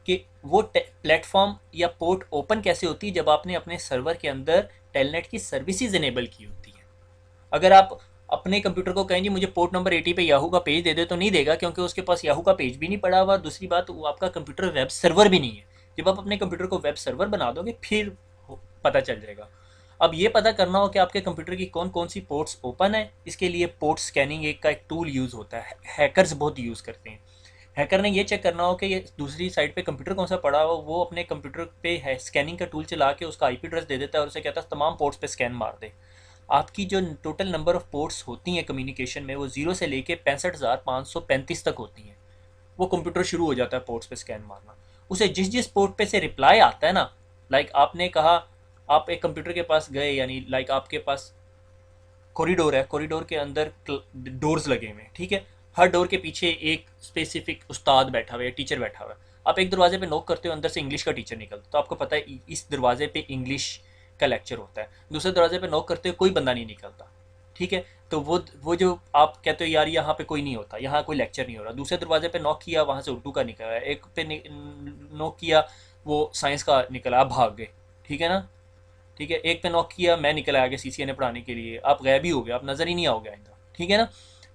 कि वो प्लेटफॉर्म या पोर्ट ओपन कैसे होती है जब आपने अपने सर्वर के अंदर टेलनेट की सर्विसेज इनेबल की होती है। अगर आप अपने कंप्यूटर को कहें जी मुझे पोर्ट नंबर 80 पे याहू का पेज दे दे तो नहीं देगा, क्योंकि उसके पास याहू का पेज भी नहीं पड़ा हुआ। दूसरी बात, वो आपका कंप्यूटर वेब सर्वर भी नहीं है। जब आप अपने कंप्यूटर को वेब सर्वर बना दोगे फिर पता चल जाएगा। अब ये पता करना हो कि आपके कंप्यूटर की कौन कौन सी पोर्ट्स ओपन है, इसके लिए पोर्ट स्कैनिंग एक टूल यूज़ होता है, हैकर्स बहुत यूज़ करते हैं। हैकर ने ये चेक करना हो कि ये दूसरी साइड पे कंप्यूटर कौन सा पड़ा हो, वो अपने कंप्यूटर पे है स्कैनिंग का टूल चला के उसका आईपी एड्रेस दे देता है और उसे कहता है तमाम पोर्ट्स पे स्कैन मार दे। आपकी जो टोटल नंबर ऑफ पोर्ट्स होती हैं कम्युनिकेशन में वो 0 से लेके 65,535 तक होती हैं। वो कंप्यूटर शुरू हो जाता है पोर्ट्स पे स्कैन मारना। उसे जिस जिस पोर्ट पे से रिप्लाई आता है ना, लाइक आपने कहा आप एक कंप्यूटर के पास गए, यानी लाइक आपके पास कॉरिडोर है, कॉरिडोर के अंदर डोर्स लगे हुए हैं, ठीक है। हर डोर के पीछे एक स्पेसिफिक उस्ताद बैठा हुआ है, टीचर बैठा हुआ है। आप एक दरवाजे पे नॉक करते हो, अंदर से इंग्लिश का टीचर निकलता, तो आपको पता है इस दरवाजे पे इंग्लिश का लेक्चर होता है। दूसरे दरवाजे पे नॉक करते हुए कोई बंदा नहीं निकलता, ठीक है। तो वो जो आप कहते हो यार यहाँ पे कोई नहीं होता, यहाँ कोई लेक्चर नहीं हो रहा, दूसरे दरवाजे पे नॉक किया, वहाँ से उर्दू का निकला है, एक पे नॉक किया, वो साइंस का निकला, आप भाग गए, ठीक है ना। ठीक है, एक पे नॉक किया, मैं निकल आगे सीसीए ने पढ़ाने के लिए, आप गायब ही हो गए, आप नज़र ही नहीं आओगे आइंदा, ठीक है ना।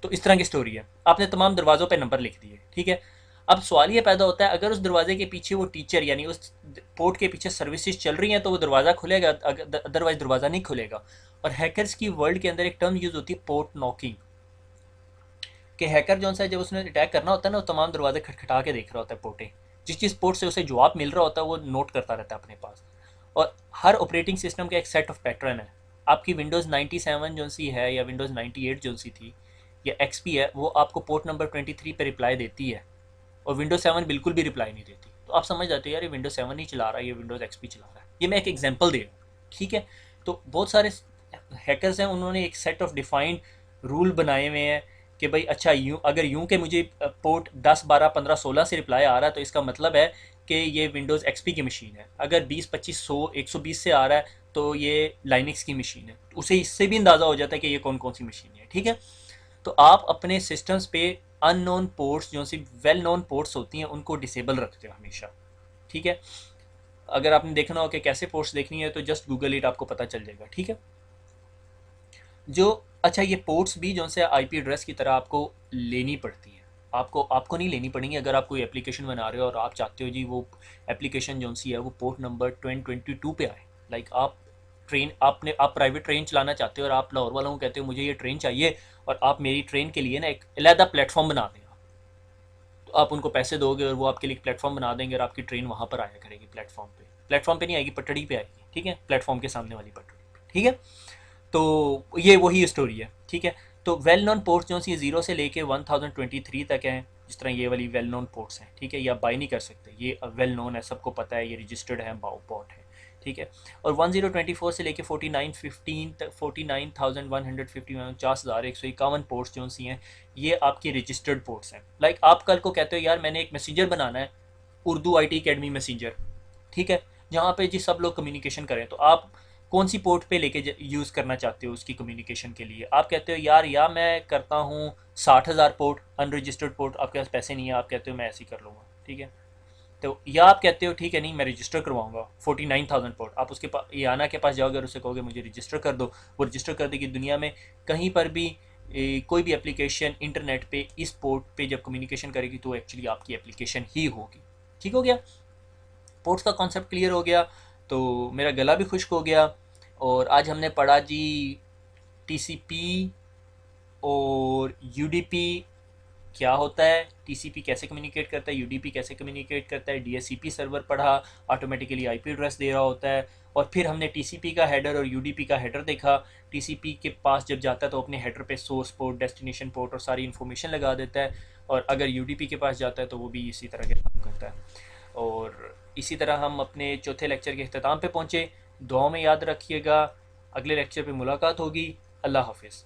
तो इस तरह की स्टोरी है, आपने तमाम दरवाज़ों पे नंबर लिख दिए, ठीक है। अब सवाल ये पैदा होता है, अगर उस दरवाजे के पीछे वो टीचर यानी उस पोर्ट के पीछे सर्विसेज चल रही हैं तो वो दरवाज़ा खुलेगा, अदरवाइज दरवाज़ा नहीं खुलेगा। और हैकर्स की वर्ल्ड के अंदर एक टर्म यूज़ होती है पोर्ट नॉकिंग, कि हैकर जो सा है जब उसने अटैक करना होता है ना, वो तमाम दरवाजे खटखटा के देख रहा होता है पोर्टें, जिस पोर्ट से उसे जवाब मिल रहा होता है वो नोट करता रहता है अपने पास। और हर ऑपरेटिंग सिस्टम का एक सेट ऑफ पैटर्न है। आपकी विंडोज़ 97 जो सी है या विंडोज़ 98 जो सी थी या एक्सपी है, वो आपको पोर्ट नंबर 23 पे रिप्लाई देती है, और विंडोज़ 7 बिल्कुल भी रिप्लाई नहीं देती। तो आप समझ जाते हो यार ये विंडोज़ 7 नहीं चला रहा है, ये विंडोज़ एक्सपी चला रहा है। ये मैं एक एग्जाम्पल दे रहा हूँ, ठीक है। तो बहुत सारे हैकर्स हैं, उन्होंने एक सेट ऑफ डिफाइंड रूल बनाए हुए हैं कि भाई अच्छा यूँ, अगर यूँ के मुझे पोर्ट 10 12 15 16 से रिप्लाई आ रहा है तो इसका मतलब है कि ये विंडोज़ एक्सपी की मशीन है। अगर 20 25 100 120 से आ रहा है तो ये लाइनक्स की मशीन है। उसे इससे भी अंदाज़ा हो जाता है कि ये कौन कौन सी मशीन है, ठीक है। तो आप अपने सिस्टम्स पे अननोन पोर्ट्स जो सी वेल नोन पोर्ट्स होती हैं उनको डिसेबल रखते हो हमेशा, ठीक है। अगर आपने देखना हो कि कैसे पोर्ट्स देखनी है तो जस्ट गूगल इट, आपको पता चल जाएगा, ठीक है। जो अच्छा ये पोर्ट्स भी जो से आईपी एड्रेस की तरह आपको लेनी पड़ती है, आपको नहीं लेनी पड़ेंगी। अगर आप कोई एप्लीकेशन बना रहे हो और आप चाहते हो जी वो एप्लीकेशन जो सी है वो पोर्ट नंबर 2022 पे आए, लाइक आप प्राइवेट ट्रेन चलाना चाहते हो और आप लाहौर वालों को कहते हो मुझे ये ट्रेन चाहिए और आप मेरी ट्रेन के लिए ना एक अलहदा प्लेटफॉर्म बना दें, तो आप उनको पैसे दोगे और वो आपके लिए प्लेटफॉर्म बना देंगे और आपकी ट्रेन वहाँ पर आया करेगी। प्लेटफॉर्म पे नहीं आएगी, पटड़ी पे आएगी, ठीक है, प्लेटफॉर्म के सामने वाली पटड़ी, ठीक है। तो ये वही स्टोरी है, ठीक है। तो वेल नोन पोर्ट्स जो सी 0 से लेके 1023 तक हैं, जिस तरह ये वाली वेल नोन पोर्ट्स हैं, ठीक है। ये आप बाई नहीं कर सकते, ये वेल नोन है, सबको पता है, ये रजिस्टर्ड है, पोर्ट है, ठीक है। और 1024 से लेके 4915 तक 49,151 50,151 पोर्ट्स जो सी हैं ये आपकी रजिस्टर्ड पोर्ट्स हैं। लाइक आप कल को कहते हो यार मैंने एक मैसेंजर बनाना है, उर्दू IT अकेडमी मैसेंजर, ठीक है, जहाँ पे जी सब लोग कम्युनिकेशन करें, तो आप कौन सी पोर्ट पे लेके यूज़ करना चाहते हो उसकी कम्युनिकेशन के लिए। आप कहते हो यार या मैं करता हूँ 60,000 पोर्ट अनरजिस्टर्ड पोर्ट, आपके पास पैसे नहीं है, आप कहते हो मैं ऐसे ही कर लूँगा, ठीक है। तो या आप कहते हो ठीक है नहीं मैं रजिस्टर करवाऊंगा 49,000 पोर्ट, आप उसके पास याना के पास जाओगे और उससे कहोगे मुझे रजिस्टर कर दो, वो रजिस्टर कर देगी। दुनिया में कहीं पर भी कोई भी एप्लीकेशन इंटरनेट पे इस पोर्ट पे जब कम्युनिकेशन करेगी तो एक्चुअली आपकी एप्लीकेशन ही होगी, ठीक हो गया। पोर्ट्स का कॉन्सेप्ट क्लियर हो गया, तो मेरा गला भी खुश्क हो गया। और आज हमने पढ़ा जी TCP और UDP क्या होता है, TCP कैसे कम्युनिकेट करता है, UDP कैसे कम्युनिकेट करता है, DHCP सर्वर पढ़ा, ऑटोमेटिकली IP एड्रेस दे रहा होता है। और फिर हमने TCP का हेडर और UDP का हेडर देखा। TCP के पास जब जाता है तो अपने हेडर पे सोर्स पोर्ट, डेस्टिनेशन पोर्ट और सारी इन्फॉर्मेशन लगा देता है, और अगर UDP के पास जाता है तो वो भी इसी तरह के काम करता है। और इसी तरह हम अपने चौथे लेक्चर के अख्ताम पे पहुँचे। दुआओं में याद रखिएगा, अगले लेक्चर पे मुलाकात होगी। अल्लाह हाफिज़।